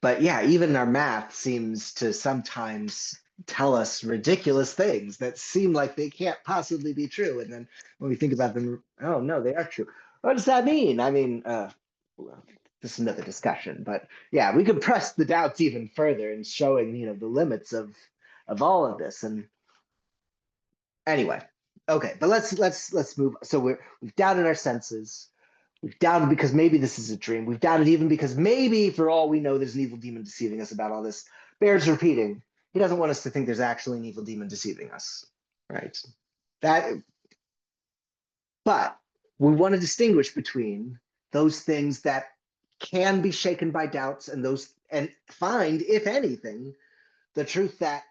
But yeah, even our math seems to sometimes tell us ridiculous things that seem like they can't possibly be true. And then when we think about them, oh no, they are true. What does that mean? I mean, this is another discussion, but yeah, we could press the doubts even further in showing, the limits of all of this. And anyway, okay, but let's move. So we've doubted our senses. We've doubted because maybe this is a dream. We've doubted even because maybe, for all we know, there's an evil demon deceiving us about all this. Bears repeating. He doesn't want us to think there's actually an evil demon deceiving us, right? But we want to distinguish between those things that can be shaken by doubts and find, if anything, the truth that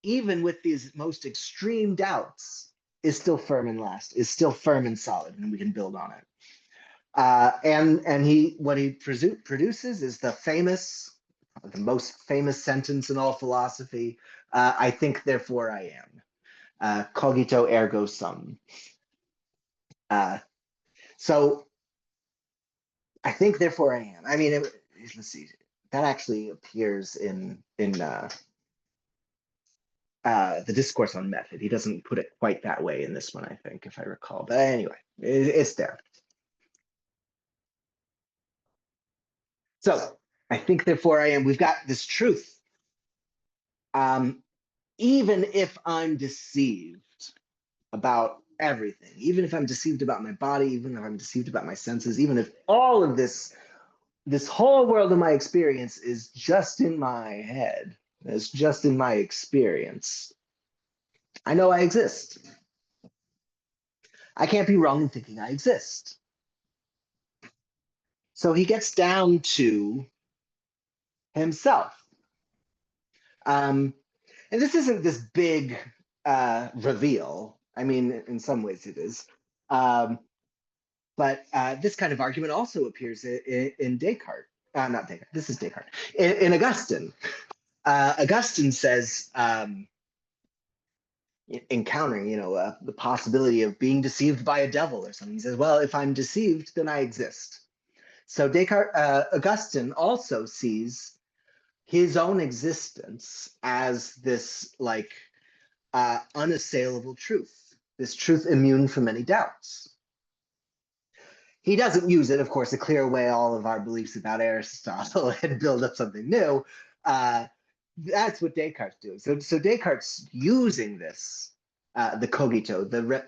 even with these most extreme doubts is still firm and solid, and we can build on it. And what he produces is the most famous sentence in all philosophy. I think, therefore I am. Cogito ergo sum. So I think, therefore I am. I mean, let's see. That actually appears in the discourse on method. He doesn't put it quite that way in this one, I think, if I recall. But anyway, it's there. So I think, therefore I am. We've got this truth. Even if I'm deceived about everything, even if I'm deceived about my body, even if I'm deceived about my senses, even if all of this whole world of my experience is just in my head, it's just in my experience, I know I exist. I can't be wrong in thinking I exist. So he gets down to himself. And this isn't this big reveal. I mean, in some ways it is. But this kind of argument also appears in Descartes. Not Descartes, this is Descartes. In Augustine. Augustine says, encountering, the possibility of being deceived by a devil or something. He says, well, if I'm deceived, then I exist. So Augustine also sees his own existence as this like unassailable truth, this truth immune from any doubts. He doesn't use it, of course, to clear away all of our beliefs about Aristotle and build up something new. That's what Descartes doing. So Descartes using this, the cogito, the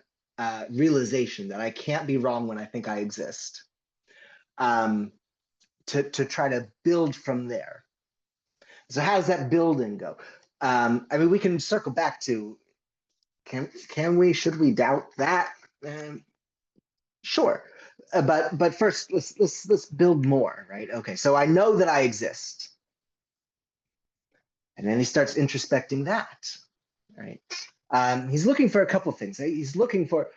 realization that I can't be wrong when I think I exist, to try to build from there. So how does that building go? I mean, we can circle back to should we doubt that? Sure, but first let's build more, right? Okay, so I know that I exist, and then he starts introspecting that, right? He's looking for a couple things. Right? He's looking for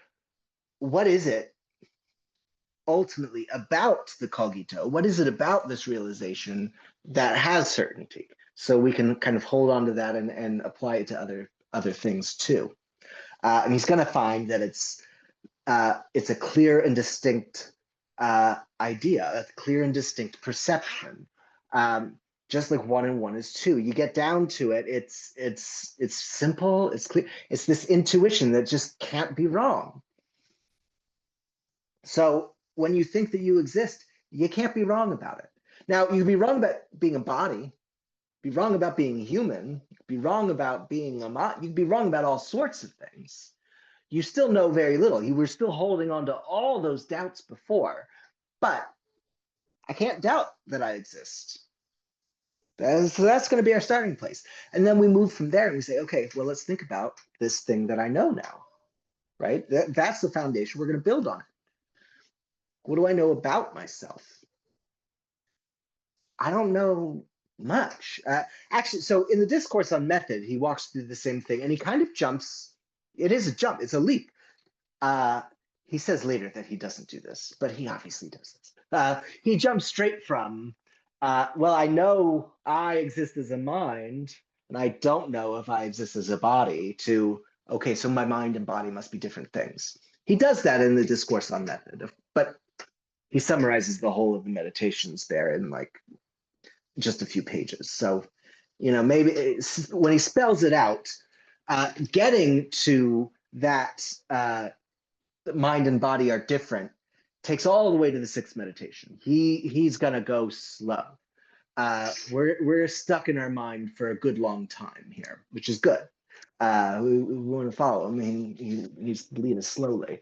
what is it ultimately about the cogito? What is it about this realization that has certainty? So we can kind of hold on to that and apply it to other things too. And he's going to find that it's a clear and distinct idea, a clear and distinct perception. Just like 1 and 1 is 2. You get down to it, it's simple, it's clear. It's this intuition that just can't be wrong. So when you think that you exist, you can't be wrong about it. Now, you can be wrong about being a body, be wrong about being human, be wrong about being you can be wrong about all sorts of things. You still know very little. You were still holding on to all those doubts before, but I can't doubt that I exist. So that's going to be our starting place. And then we move from there and we say, okay, well, let's think about this thing that I know now, right? That's the foundation. We're going to build on it. What do I know about myself? I don't know much. Actually, so in the discourse on method, he walks through the same thing and he kind of jumps. It is a jump. It's a leap. He says later that he doesn't do this, but he obviously does this. He jumps straight from, well, I know I exist as a mind, and I don't know if I exist as a body, to, okay, so my mind and body must be different things. He does that in the discourse on method, but he summarizes the whole of the meditations there in like just a few pages. So, maybe when he spells it out, getting to that mind and body are different takes all the way to the 6th meditation. He's gonna go slow. We're stuck in our mind for a good long time here, which is good. We want to follow him. He needs to lead us slowly.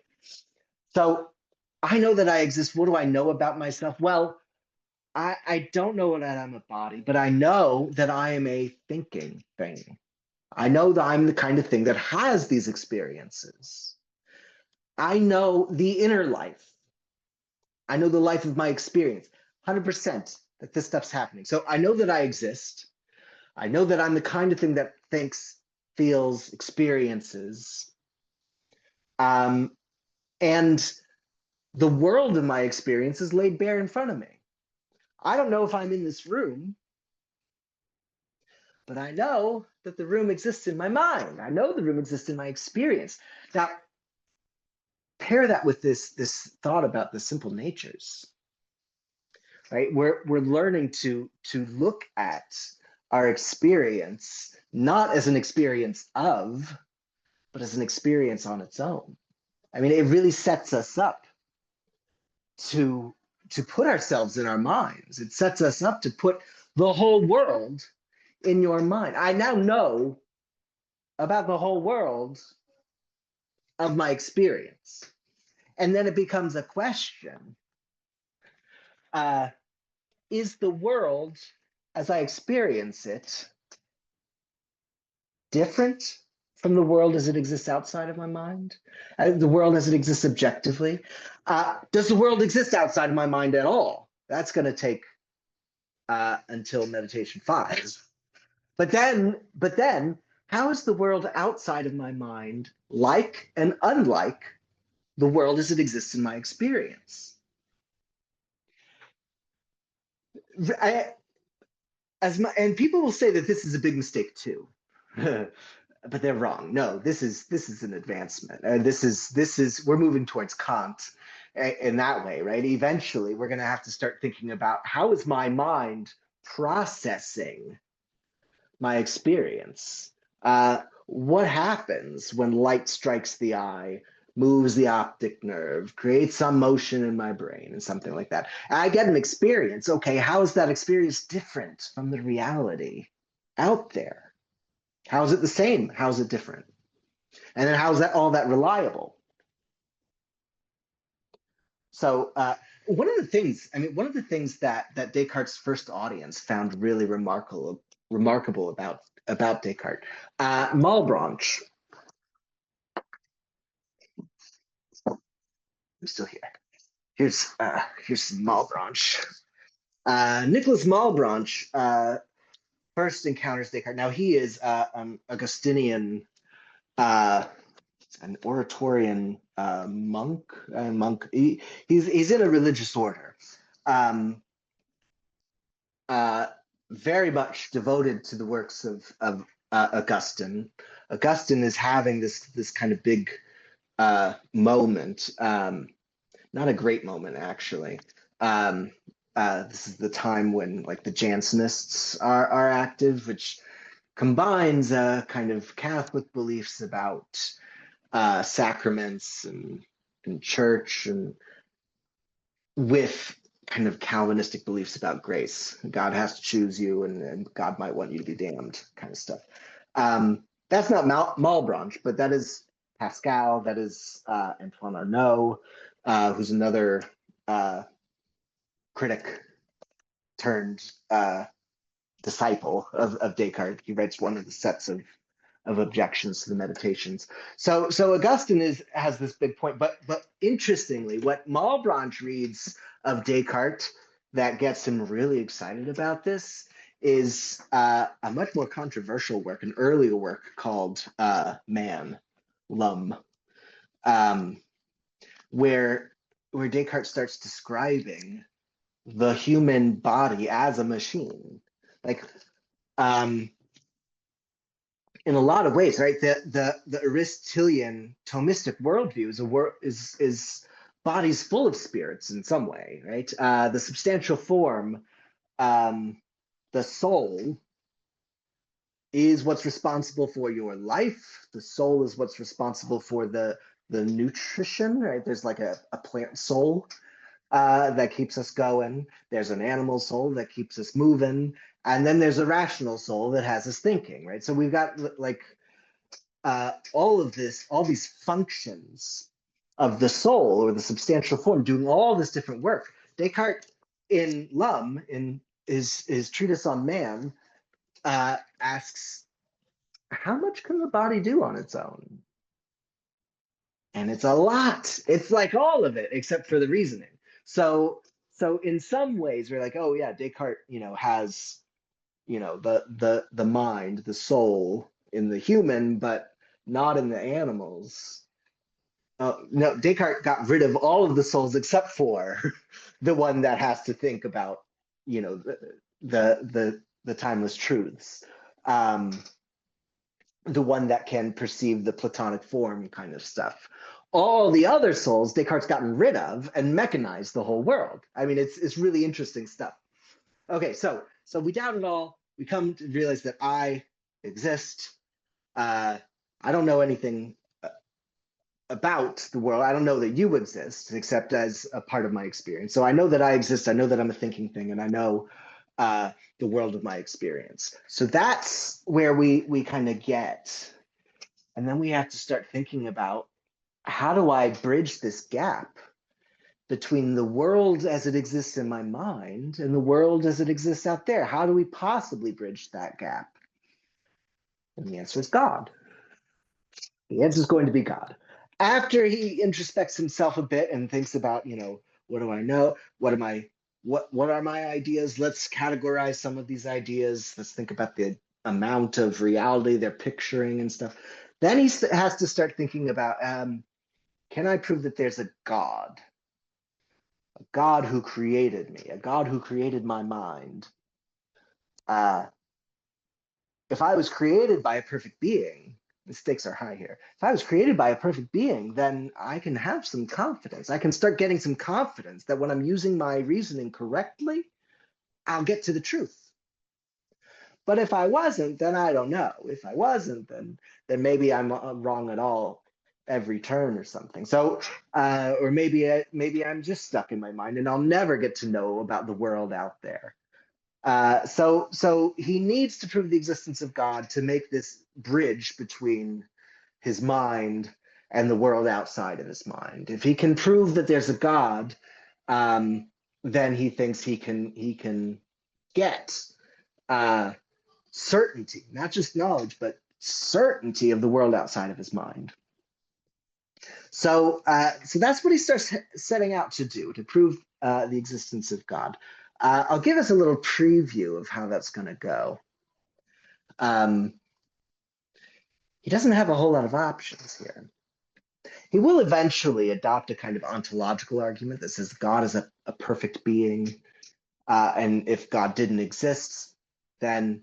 So I know that I exist. What do I know about myself? Well, I don't know that I'm a body, but I know that I am a thinking thing. I know that I'm the kind of thing that has these experiences. I know the inner life. I know the life of my experience, 100% that this stuff's happening. So I know that I exist. I know that I'm the kind of thing that thinks, feels, experiences. And the world of my experience is laid bare in front of me. I don't know if I'm in this room, but I know that the room exists in my mind. I know the room exists in my experience. Now, pair that with this thought about the simple natures, right? We're learning to look at our experience not as an experience of, but as an experience on its own. I mean, it really sets us up to put ourselves in our minds. It sets us up to put the whole world in your mind. I now know about the whole world of my experience. And then it becomes a question. Is the world, as I experience it, different from the world as it exists outside of my mind? The world as it exists objectively? Does the world exist outside of my mind at all? That's going to take until meditation 5. But then, how is the world outside of my mind like and unlike the world as it exists in my experience? And people will say that this is a big mistake too, but they're wrong. No, this is an advancement. We're moving towards Kant, in that way, right? Eventually, we're going to have to start thinking about how is my mind processing my experience? What happens when light strikes the eye, moves the optic nerve, creates some motion in my brain, and something like that? I get an experience. Okay, how is that experience different from the reality out there? How is it the same? How is it different? And then how is that all that reliable? So one of the things that Descartes' first audience found really remarkable about Descartes, Malebranche. I'm still here. Here's Malebranche. Nicholas Malebranche first encounters Descartes. Now he is an Augustinian, an Oratorian monk. He's in a religious order. Um, uh, very much devoted to the works of Augustine. Augustine is having this kind of big moment, not a great moment actually. Um, this is the time when like the Jansenists are active, which combines kind of Catholic beliefs about sacraments and church and with kind of Calvinistic beliefs about grace. God has to choose you, and God might want you to be damned, kind of stuff. That's not Malebranche, but that is Pascal. That is Antoine Arnaud, who's another critic turned disciple of Descartes. He writes one of the sets of objections to the Meditations. So Augustine has this big point, but interestingly, what Malebranche reads of Descartes that gets him really excited about this is a much more controversial work, an earlier work called Man, L'Homme, um, where Descartes starts describing the human body as a machine, like in a lot of ways, right? The Aristotelian Thomistic worldview is bodies full of spirits in some way, right? The substantial form, the soul, is what's responsible for your life. The soul is what's responsible for the nutrition, right? There's like a plant soul that keeps us going. There's an animal soul that keeps us moving. And then there's a rational soul that has us thinking, right? So we've got like all these functions of the soul or the substantial form doing all this different work. Descartes in L'Homme, in his treatise on man, asks, how much can the body do on its own? And it's a lot. It's like all of it, except for the reasoning. So in some ways, we're like, oh yeah, Descartes, has, the mind, the soul in the human, but not in the animals. No, Descartes got rid of all of the souls except for the one that has to think about, the timeless truths. The one that can perceive the Platonic form kind of stuff. All the other souls Descartes gotten rid of and mechanized the whole world. I mean, it's really interesting stuff. Okay, so we doubt it all. We come to realize that I exist. I don't know anything about the world. I don't know that you exist except as a part of my experience. So I know that I exist. I know that I'm a thinking thing, and I know the world of my experience. So that's where we kind of get. And then we have to start thinking about, how do I bridge this gap between the world as it exists in my mind and the world as it exists out there? How do we possibly bridge that gap? And the answer is God. The answer is going to be God. After he introspects himself a bit and thinks about, what do I know? What are my ideas? Let's categorize some of these ideas. Let's think about the amount of reality they're picturing and stuff. Then he has to start thinking about, can I prove that there's a God who created me, a God who created my mind? If I was created by a perfect being, The stakes are high here. If I was created by a perfect being, then I can have some confidence. I can start getting some confidence that when I'm using my reasoning correctly, I'll get to the truth. But if I wasn't, then I don't know. If I wasn't, then maybe I'm wrong at all every turn or something. So, or maybe I'm just stuck in my mind and I'll never get to know about the world out there. So he needs to prove the existence of God to make this bridge between his mind and the world outside of his mind. If he can prove that there's a God, then he thinks he can get certainty, not just knowledge, but certainty of the world outside of his mind. So that's what he starts setting out to do, to prove the existence of God. I'll give us a little preview of how that's going to go. He doesn't have a whole lot of options here. He will eventually adopt a kind of ontological argument that says God is a perfect being, and if God didn't exist, then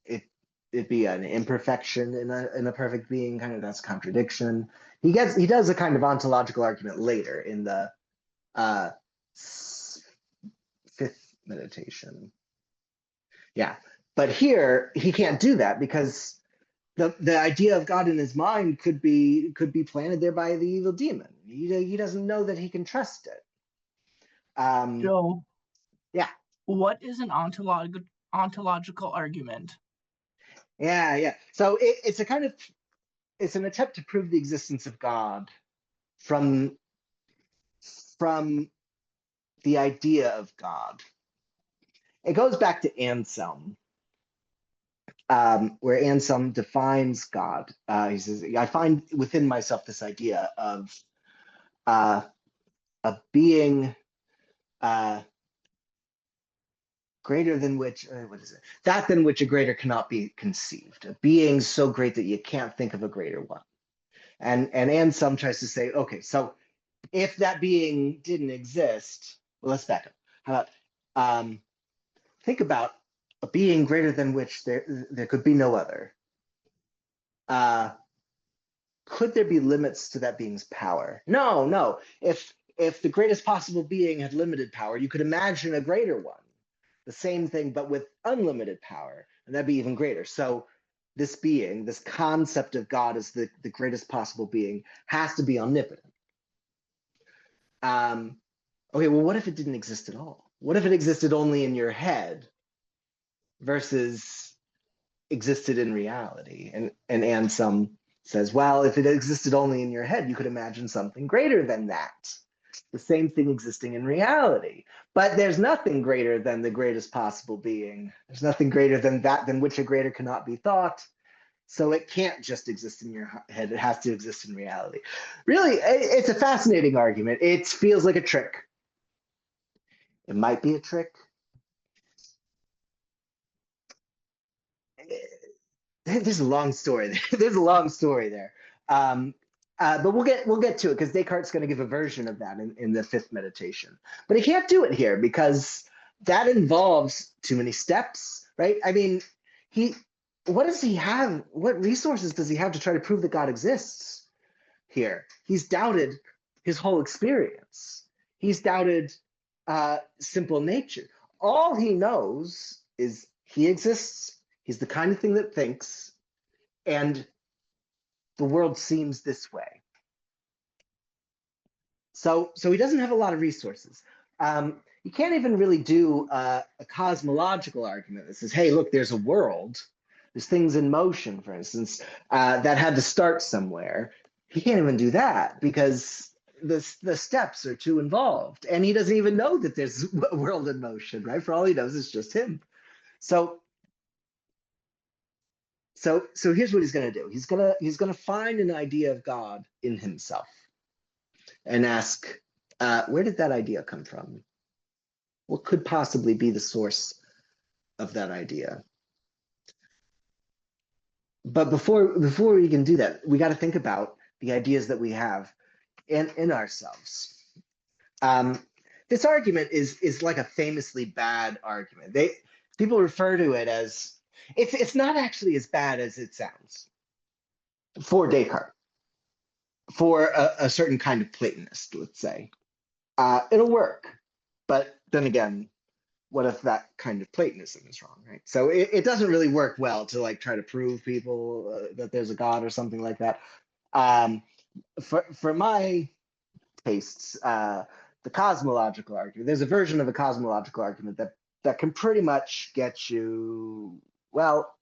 it'd be an imperfection in a perfect being. Kind of, that's contradiction. He does a kind of ontological argument later in the fifth meditation. Yeah, but here he can't do that because the idea of God in his mind could be planted there by the evil demon. He doesn't know that he can trust it. Joe, Yeah. what is an ontological argument? Yeah. So it's an attempt to prove the existence of God from the idea of God. It goes back to Anselm, where Anselm defines God. He says, I find within myself this idea of a being greater than which, what is it? That than which a greater cannot be conceived. A being so great that you can't think of a greater one. And Anselm tries to say, okay, so if that being didn't exist, well, let's back up. How about think about a being greater than which there could be no other. Could there be limits to that being's power? No. If the greatest possible being had limited power, you could imagine a greater one. The same thing, but with unlimited power, and that'd be even greater. So this being, this concept of God as the greatest possible being, has to be omnipotent. Okay, well, what if it didn't exist at all? What if it existed only in your head versus existed in reality? And Anselm says, well, if it existed only in your head, you could imagine something greater than that. The same thing existing in reality. But there's nothing greater than the greatest possible being. There's nothing greater than that than which a greater cannot be thought. So it can't just exist in your head. It has to exist in reality. Really, it's a fascinating argument. It feels like a trick. It might be a trick. There's a long story there. There's a long story there. But we'll get to it because Descartes is going to give a version of that in the fifth meditation. But he can't do it here because that involves too many steps, right? I mean, what does he have? What resources does he have to try to prove that God exists here? He's doubted his whole experience. He's doubted simple nature. All he knows is he exists. He's the kind of thing that thinks, and the world seems this way. So he doesn't have a lot of resources. You can't even really do a cosmological argument that says, hey, look, there's a world. There's things in motion, for instance, that had to start somewhere. He can't even do that because the steps are too involved. And he doesn't even know that there's a world in motion, right? For all he knows, it's just him. So here's what he's going to do. He's going to find an idea of God in himself and ask, where did that idea come from? What could possibly be the source of that idea? But before we can do that, we got to think about the ideas that we have in ourselves. This argument is like a famously bad argument. People refer to it as it's not actually as bad as it sounds. for Descartes, for a certain kind of Platonist, let's say. It'll work. But then again, what if that kind of Platonism is wrong, right? So it doesn't really work well to like try to prove people that there's a God or something like that. Um, for my tastes, the cosmological argument, there's a version of a cosmological argument that can pretty much get you, well,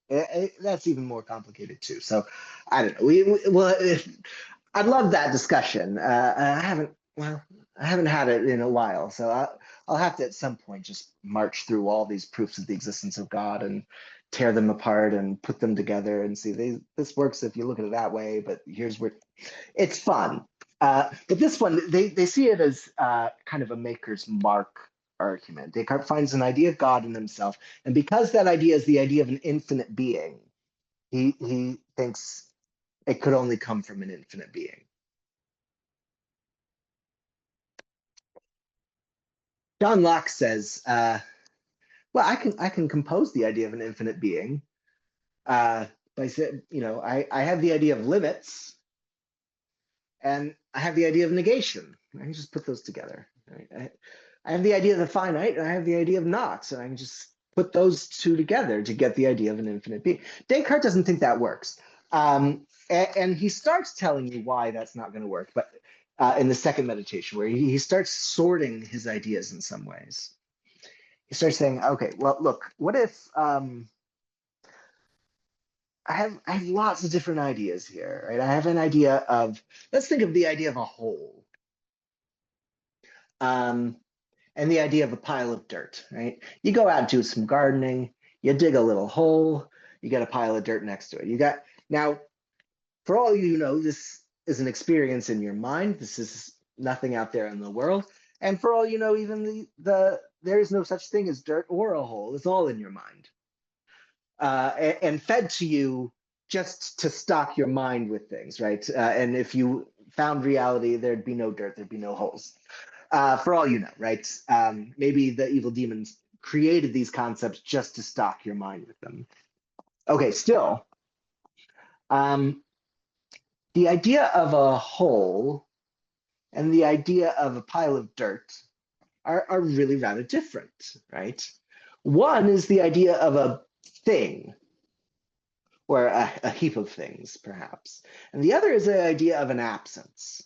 that's even more complicated too. So I don't know. Well, I'd love that discussion. I haven't had it in a while, so I'll have to at some point just march through all these proofs of the existence of God and tear them apart and put them together and see this works if you look at it that way, but here's where it's fun. But this one, they see it as kind of a maker's mark argument. Descartes finds an idea of God in himself, and because that idea is the idea of an infinite being, he thinks it could only come from an infinite being. John Locke says, well, I can compose the idea of an infinite being by saying, I have the idea of limits and I have the idea of negation. I can just put those together. Right? I have the idea of the finite and I have the idea of naught, and I can just put those two together to get the idea of an infinite being. Descartes doesn't think that works. And he starts telling you why that's not going to work, but in the second meditation, where he starts sorting his ideas in some ways. He starts saying, okay, well, look, what if I have lots of different ideas here, right? I have an idea of, let's think of the idea of a hole. And the idea of a pile of dirt, right? You go out and do some gardening, you dig a little hole, you get a pile of dirt next to it. Now, for all you know, this is an experience in your mind. This is nothing out there in the world. And for all you know, even there is no such thing as dirt or a hole. It's all in your mind. And fed to you just to stock your mind with things, right? And if you found reality, there'd be no dirt, there'd be no holes. For all you know, right? Maybe the evil demons created these concepts just to stock your mind with them. Okay, still, the idea of a hole and the idea of a pile of dirt are really rather different, right? One is the idea of a thing, or a heap of things, perhaps. And the other is the idea of an absence.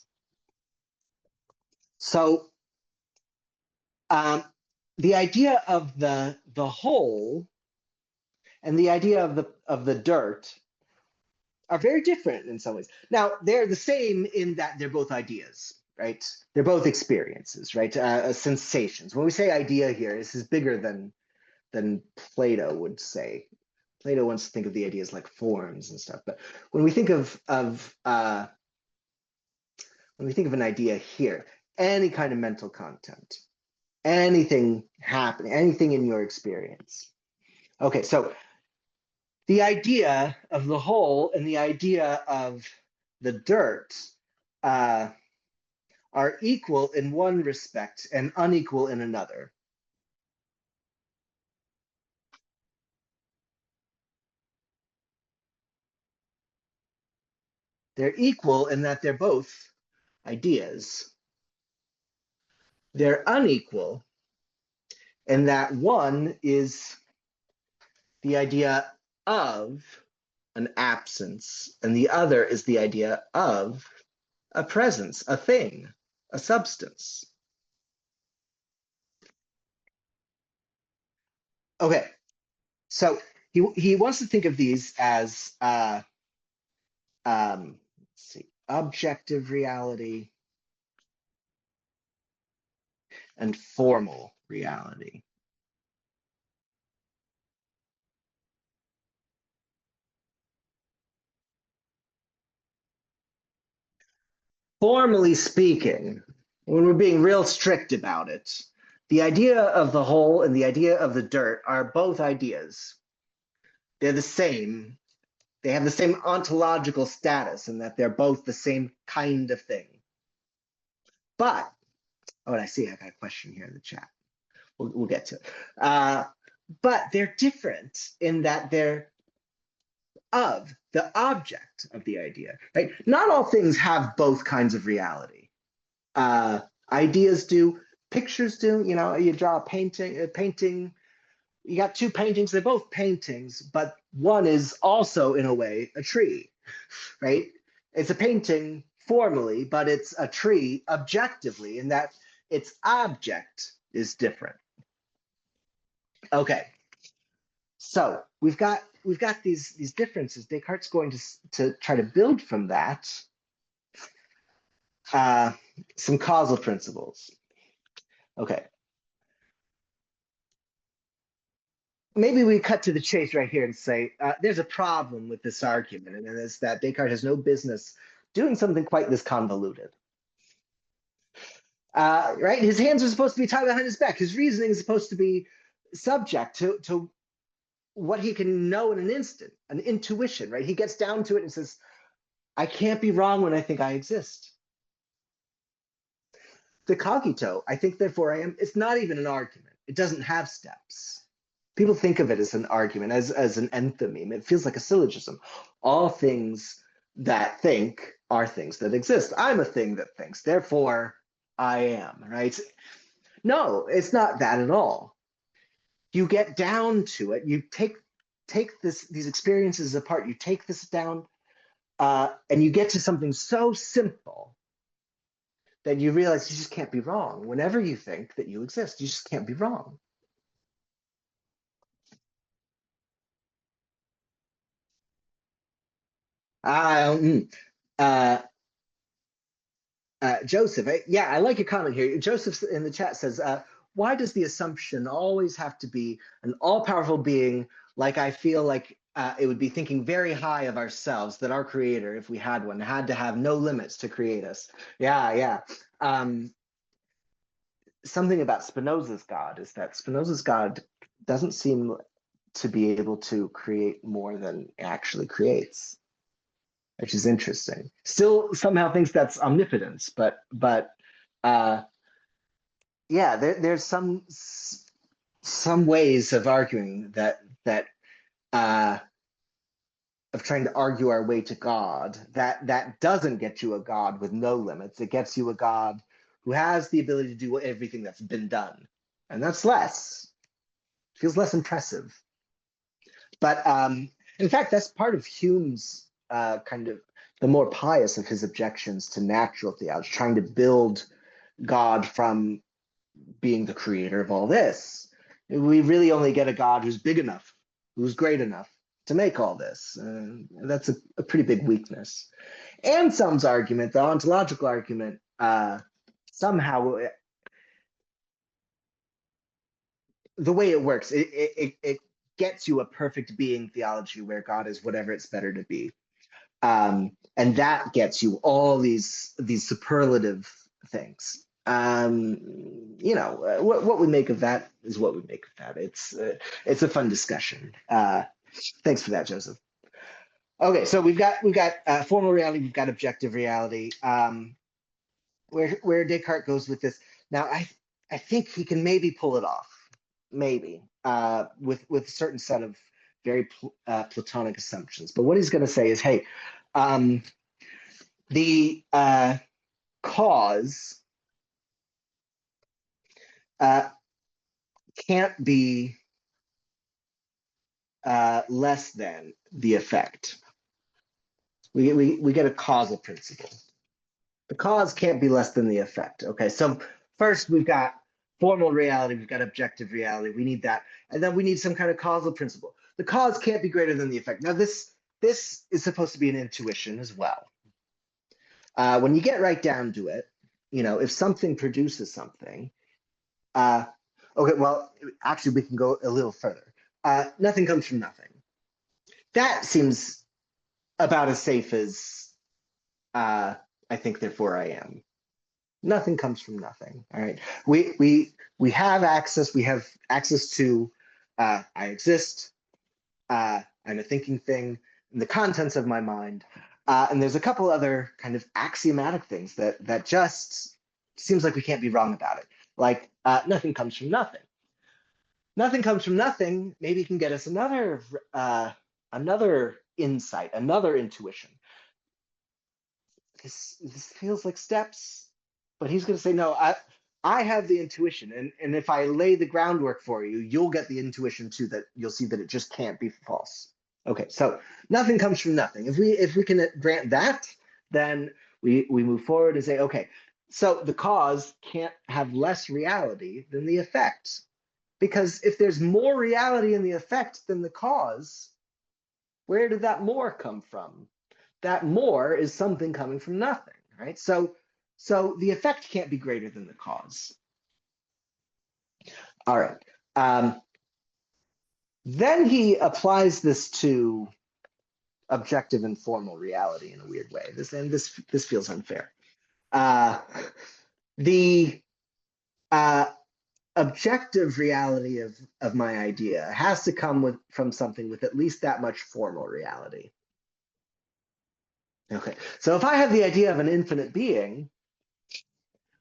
So the idea of the whole and the idea of the dirt are very different in some ways. Now, they're the same in that they're both ideas, right? They're both experiences, right? Sensations. When we say idea here, this is bigger than Plato would say. Plato wants to think of the ideas like forms and stuff, but when we think of an idea here, any kind of mental content, anything happening, anything in your experience. Okay, so the idea of the whole and the idea of the dirt are equal in one respect and unequal in another. They're equal in that they're both ideas. They're unequal in that one is the idea of an absence, and the other is the idea of a presence, a thing, a substance. Okay, so he wants to think of these as let's see, objective reality and formal reality. Formally speaking, when we're being real strict about it, the idea of the whole and the idea of the dirt are both ideas. They're the same. They have the same ontological status in that they're both the same kind of thing. But, oh, and I see I got a question here in the chat. We'll get to it. But they're different in that they're of the object of the idea, right? Not all things have both kinds of reality. Ideas do, pictures do. You know, you draw a painting. You got two paintings. They're both paintings, but one is also, in a way, a tree, right? It's a painting formally, but it's a tree objectively, in that its object is different. Okay, so we've got these differences. Descartes going to try to build from that some causal principles. Okay. Maybe we cut to the chase right here and say there's a problem with this argument, and it's that Descartes has no business doing something quite this convoluted. Right? His hands are supposed to be tied behind his back. His reasoning is supposed to be subject to what he can know in an instant, an intuition, right? He gets down to it and says, I can't be wrong when I think I exist. The cogito, I think, therefore I am, it's not even an argument. It doesn't have steps. People think of it as an argument, as an enthymeme. It feels like a syllogism. All things that think are things that exist. I'm a thing that thinks, therefore I am, right? No, it's not that at all. You get down to it. You take these experiences apart. You take this down, and you get to something so simple that you realize you just can't be wrong. Whenever you think that you exist, you just can't be wrong. Uh, Joseph, yeah, I like your comment here. Joseph in the chat says, why does the assumption always have to be an all-powerful being, like I feel like it would be thinking very high of ourselves, that our creator, if we had one, had to have no limits to create us? Yeah. Something about Spinoza's God is that Spinoza's God doesn't seem to be able to create more than it actually creates, which is interesting. Still somehow thinks that's omnipotence, but yeah, there's some ways of arguing that of trying to argue our way to God that doesn't get you a God with no limits. It gets you a God who has the ability to do everything that's been done, and that's feels less impressive. But in fact, that's part of Hume's kind of the more pious of his objections to natural theology, trying to build God from being the creator of all this. We really only get a God who's big enough, who's great enough to make all this. That's a pretty big weakness. Anselm's argument, the ontological argument, somehow the way it works, it gets you a perfect being theology where God is whatever it's better to be. And that gets you all these superlative things. What we make of that is what we make of that. It's a fun discussion. Thanks for that, Joseph. Okay, so we've got formal reality, we've got objective reality. Where Descartes goes with this now, I think he can maybe pull it off, maybe with a certain set of very Platonic assumptions. But what he's going to say is, hey, the cause can't be less than the effect. We get a causal principle. The cause can't be less than the effect. Okay, so first we've got formal reality, we've got objective reality. We need that, and then we need some kind of causal principle. The cause can't be greater than the effect. Now this is supposed to be an intuition as well. When you get right down to it, if something produces something, okay, well, actually we can go a little further. Nothing comes from nothing. That seems about as safe as I think, therefore I am. Nothing comes from nothing. All right. We have access. We have access to I exist. I'm a thinking thing in the contents of my mind. And there's a couple other kind of axiomatic things that just seems like we can't be wrong about it. Like nothing comes from nothing. Nothing comes from nothing. Maybe you can get us another insight, another intuition. This feels like steps, but he's going to say, no, I have the intuition, and if I lay the groundwork for you, you'll get the intuition too, that you'll see that it just can't be false. Okay, so nothing comes from nothing. If we can grant that, then we move forward and say, okay, so the cause can't have less reality than the effect. Because if there's more reality in the effect than the cause, where did that more come from? That more is something coming from nothing, right? So the effect can't be greater than the cause. All right. Then he applies this to objective and formal reality in a weird way. This feels unfair. The objective reality of my idea has to come from something with at least that much formal reality. Okay, so if I have the idea of an infinite being,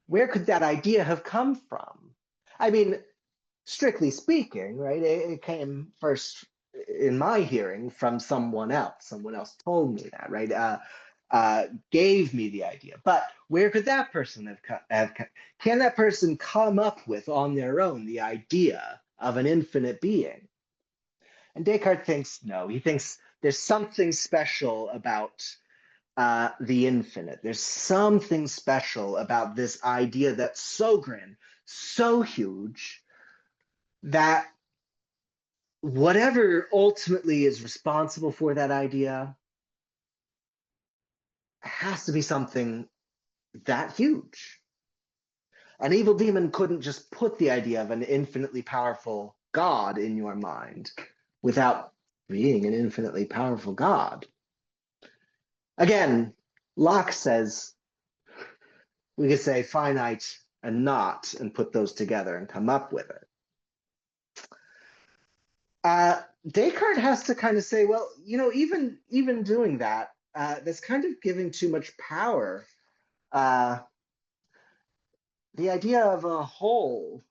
where could that idea have come from? I mean, strictly speaking, right, it came first in my hearing from someone else. Someone else told me that, right? Gave me the idea. But where could that person can that person come up with on their own the idea of an infinite being? And Descartes thinks no. He thinks there's something special about the infinite. There's something special about this idea that's so grand, so huge, that whatever ultimately is responsible for that idea has to be something that huge. An evil demon couldn't just put the idea of an infinitely powerful God in your mind without being an infinitely powerful God. Again, Locke says we could say finite and not and put those together and come up with it. Descartes has to kind of say, well, you know, even doing that, that's kind of giving too much power. The idea of a whole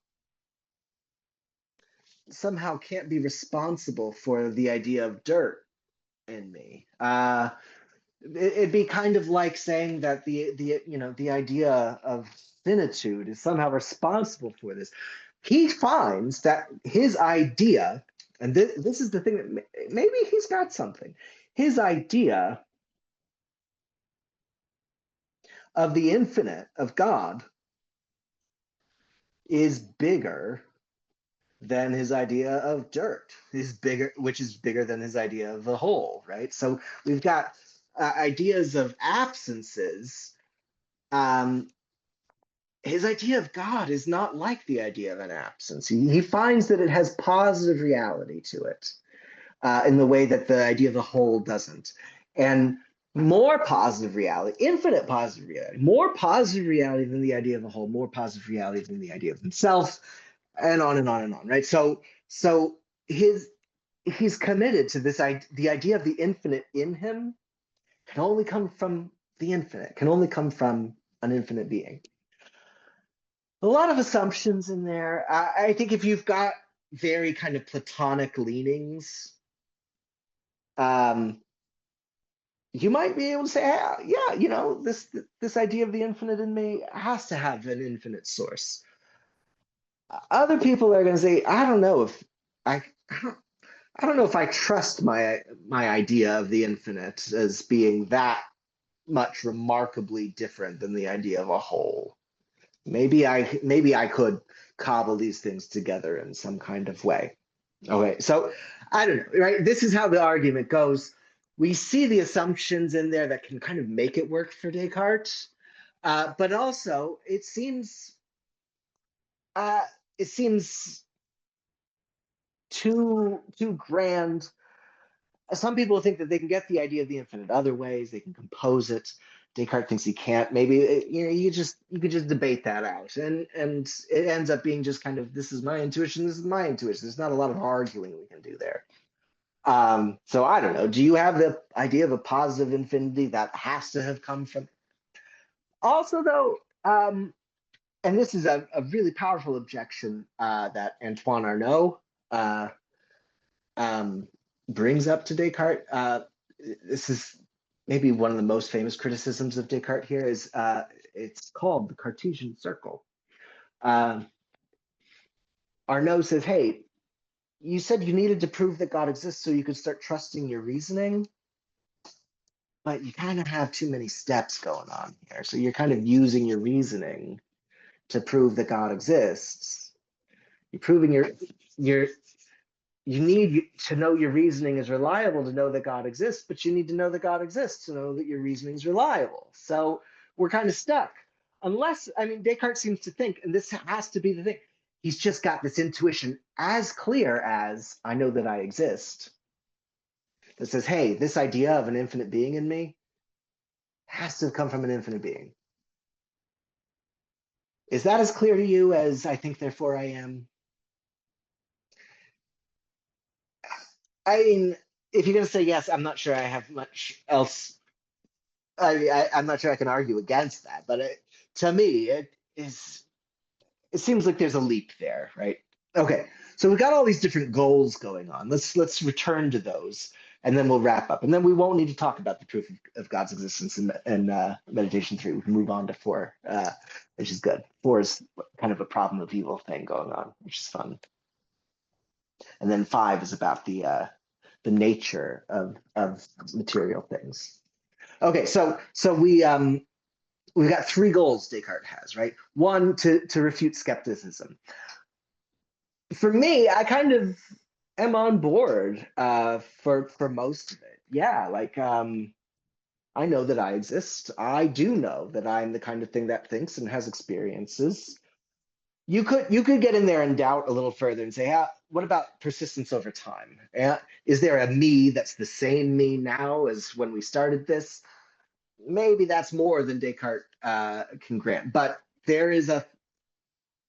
somehow can't be responsible for the idea of dirt in me. It'd be kind of like saying that the idea of finitude is somehow responsible for this. He finds that his idea, and this is the thing that maybe he's got something. His idea of the infinite, of God, is bigger than his idea of dirt. Which is bigger than his idea of the whole, right? So we've got ideas of absences. His idea of God is not like the idea of an absence. He finds that it has positive reality to it in the way that the idea of the whole doesn't. And more positive reality, infinite positive reality, more positive reality than the idea of the whole, more positive reality than the idea of himself, and on and on and on, right? So he's committed to this the idea of the infinite in him can only come from the infinite, can only come from an infinite being. A lot of assumptions in there. I think if you've got very kind of Platonic leanings, you might be able to say, yeah, you know, this idea of the infinite in me has to have an infinite source. Other people are going to say, I don't know if I don't know if I trust my idea of the infinite as being that much remarkably different than the idea of a whole. Maybe I could cobble these things together in some kind of way. Okay, so I don't know, right? This is how the argument goes. We see the assumptions in there that can kind of make it work for Descartes, but also it seems too grand. Some people think that they can get the idea of the infinite other ways. They can compose it. Descartes thinks he can't. Maybe you could just debate that out, and it ends up being just kind of, this is my intuition, this is my intuition. There's not a lot of arguing we can do there. So I don't know. Do you have the idea of a positive infinity that has to have come from? Also, though, and this is a really powerful objection that Antoine Arnaud brings up to Descartes. this is maybe one of the most famous criticisms of Descartes here is it's called the Cartesian circle. Arnaud says, hey, you said you needed to prove that God exists so you could start trusting your reasoning, but you kind of have too many steps going on here. So you're kind of using your reasoning to prove that God exists. You're proving your you need to know your reasoning is reliable to know that God exists, but you need to know that God exists to know that your reasoning is reliable. So we're kind of stuck. Unless, I mean, Descartes seems to think, and this has to be the thing, he's just got this intuition as clear as I know that I exist that says, hey, this idea of an infinite being in me has to come from an infinite being. Is that as clear to you as I think, therefore I am? I mean, if you're going to say yes, I'm not sure I have much else. I'm not sure I can argue against that, but to me, it is. It seems like there's a leap there, right? Okay, so we've got all these different goals going on. Let's return to those, and then we'll wrap up, and then we won't need to talk about the proof of God's existence in meditation 3. We can move on to 4, which is good. 4 is kind of a problem of evil thing going on, which is fun, and then 5 is about the nature of material things. Okay, so we've got 3 goals Descartes has, right? 1, to refute skepticism. For me, I kind of am on board for most of it. Yeah, like I know that I exist. I do know that I'm the kind of thing that thinks and has experiences. You could get in there and doubt a little further and say, what about persistence over time? Is there a me that's the same me now as when we started this? Maybe that's more than Descartes can grant, but there is a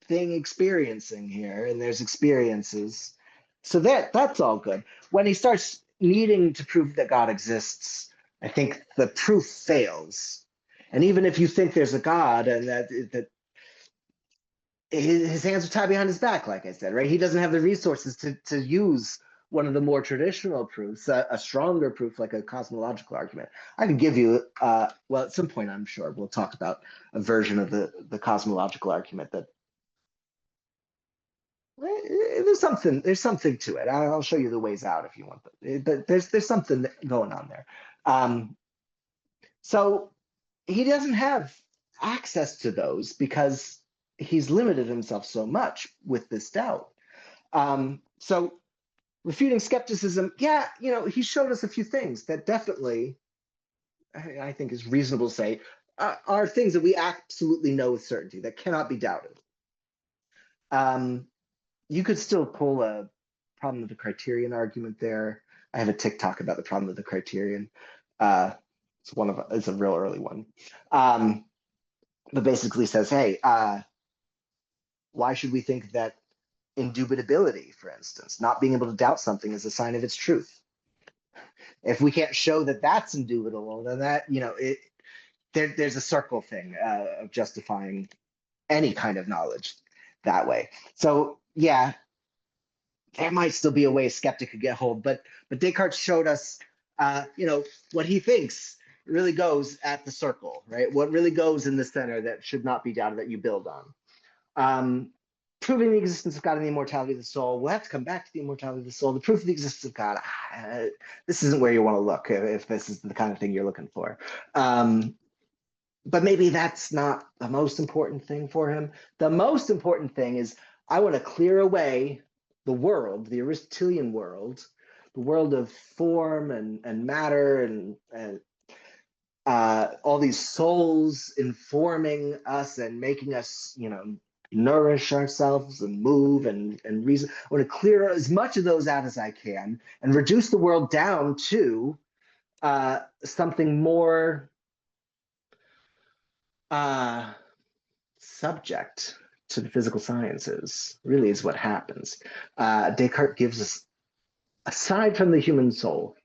thing experiencing here, and there's experiences. So that's all good. When he starts needing to prove that God exists, I think the proof fails. And even if you think there's a God and that his hands are tied behind his back, like I said, right? He doesn't have the resources to use one of the more traditional proofs, a stronger proof like a cosmological argument. I can give you, well, at some point, I'm sure we'll talk about a version of the cosmological argument that there's something to it. I'll show you the ways out if you want, but there's something going on there. So he doesn't have access to those because he's limited himself so much with this doubt. So refuting skepticism, yeah, he showed us a few things that definitely, I think is reasonable to say, are things that we absolutely know with certainty that cannot be doubted. You could still pull a problem of the criterion argument there. I have a TikTok about the problem of the criterion. It's a real early one. But basically says, hey, why should we think that indubitability, for instance, not being able to doubt something is a sign of its truth? If we can't show that that's indubitable, then that, there's a circle thing of justifying any kind of knowledge that way. So yeah, there might still be a way a skeptic could get hold, but Descartes showed us, what he thinks really goes at the circle, right? What really goes in the center that should not be doubted that you build on. Proving the existence of God and the immortality of the soul. We'll have to come back to the immortality of the soul. The proof of the existence of God. This isn't where you want to look if this is the kind of thing you're looking for. But maybe that's not the most important thing for him. The most important thing is I want to clear away the world, the Aristotelian world, the world of form and matter and all these souls informing us and making us, nourish ourselves and move and reason. I want to clear as much of those out as I can and reduce the world down to something more subject to the physical sciences, really is what happens. Descartes gives us, aside from the human soul,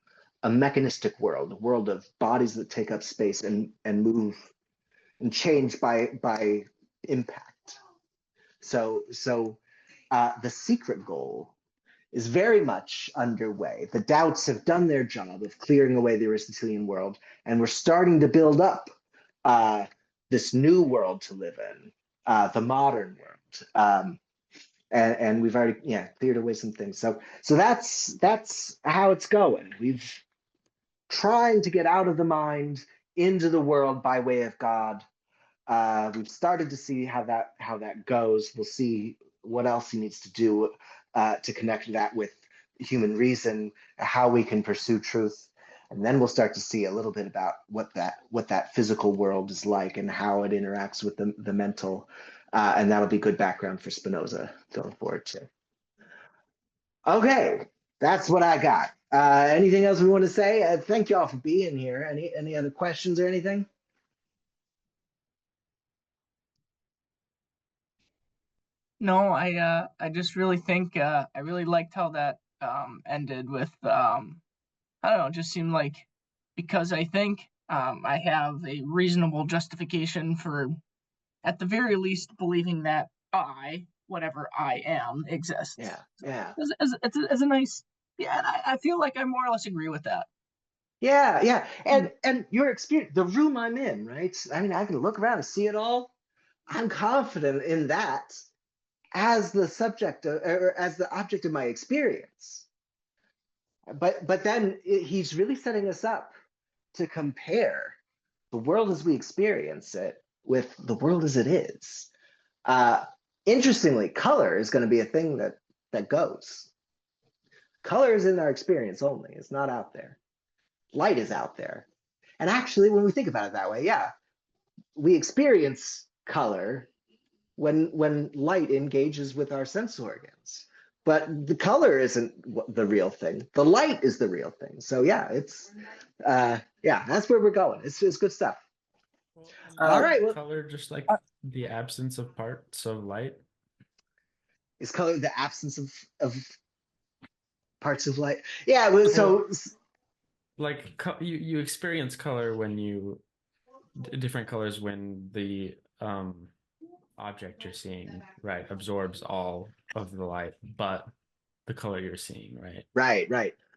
a mechanistic world, a world of bodies that take up space and move and change by impact. So the secret goal is very much underway. The doubts have done their job of clearing away the Aristotelian world, and we're starting to build up this new world to live in, the modern world. And we've already cleared away some things. So that's how it's going. We've trying to get out of the mind into the world by way of God. We've started to see how that goes. We'll see what else he needs to do to connect that with human reason, how we can pursue truth, and then we'll start to see a little bit about what that physical world is like and how it interacts with the mental, and that'll be good background for Spinoza going forward too. Okay, that's what I got. Anything else we want to say? Thank you all for being here. Any other questions or anything? No, I just really think I really liked how that ended with I don't know, it just seemed like because I think I have a reasonable justification for at the very least believing that I, whatever I am, exists. Yeah, yeah. It's a nice, yeah, and I feel like I more or less agree with that. Yeah, yeah. And your experience, the room I'm in, right? I mean, I can look around and see it all. I'm confident in that as the subject or as the object of my experience. But then he's really setting us up to compare the world as we experience it with the world as it is. Uh, Interestingly, color is going to be a thing that goes. Color is in our experience only. It's not out there. Light is out there. And actually, when we think about it that way, yeah, we experience color when light engages with our sense organs. But the color isn't the real thing. The light is the real thing. So yeah, that's where we're going. It's good stuff. All right. Well, color just like the absence of parts of light. is color the absence of parts of light? Yeah. Well, so like you experience color when you different colors when the object you're seeing absorbs all of the light but the color you're seeing, right,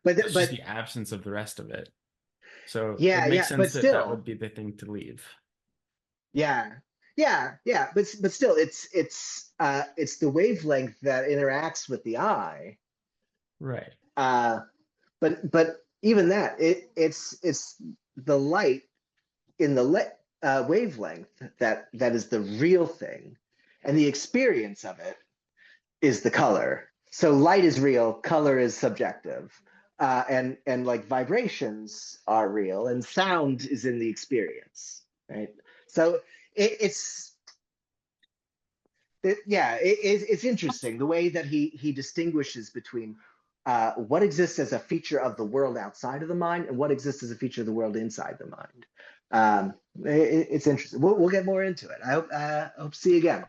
but it's just the absence of the rest of it, so yeah, it makes sense but that still, that would be the thing to leave. Yeah, but still, it's the wavelength that interacts with the eye, right? But even that, it's the light in the wavelength that is the real thing, and the experience of it is the color. So light is real, color is subjective, and like vibrations are real, and sound is in the experience, right? So it's interesting the way that he distinguishes between what exists as a feature of the world outside of the mind and what exists as a feature of the world inside the mind. It's interesting. We'll get more into it. I hope to see you again.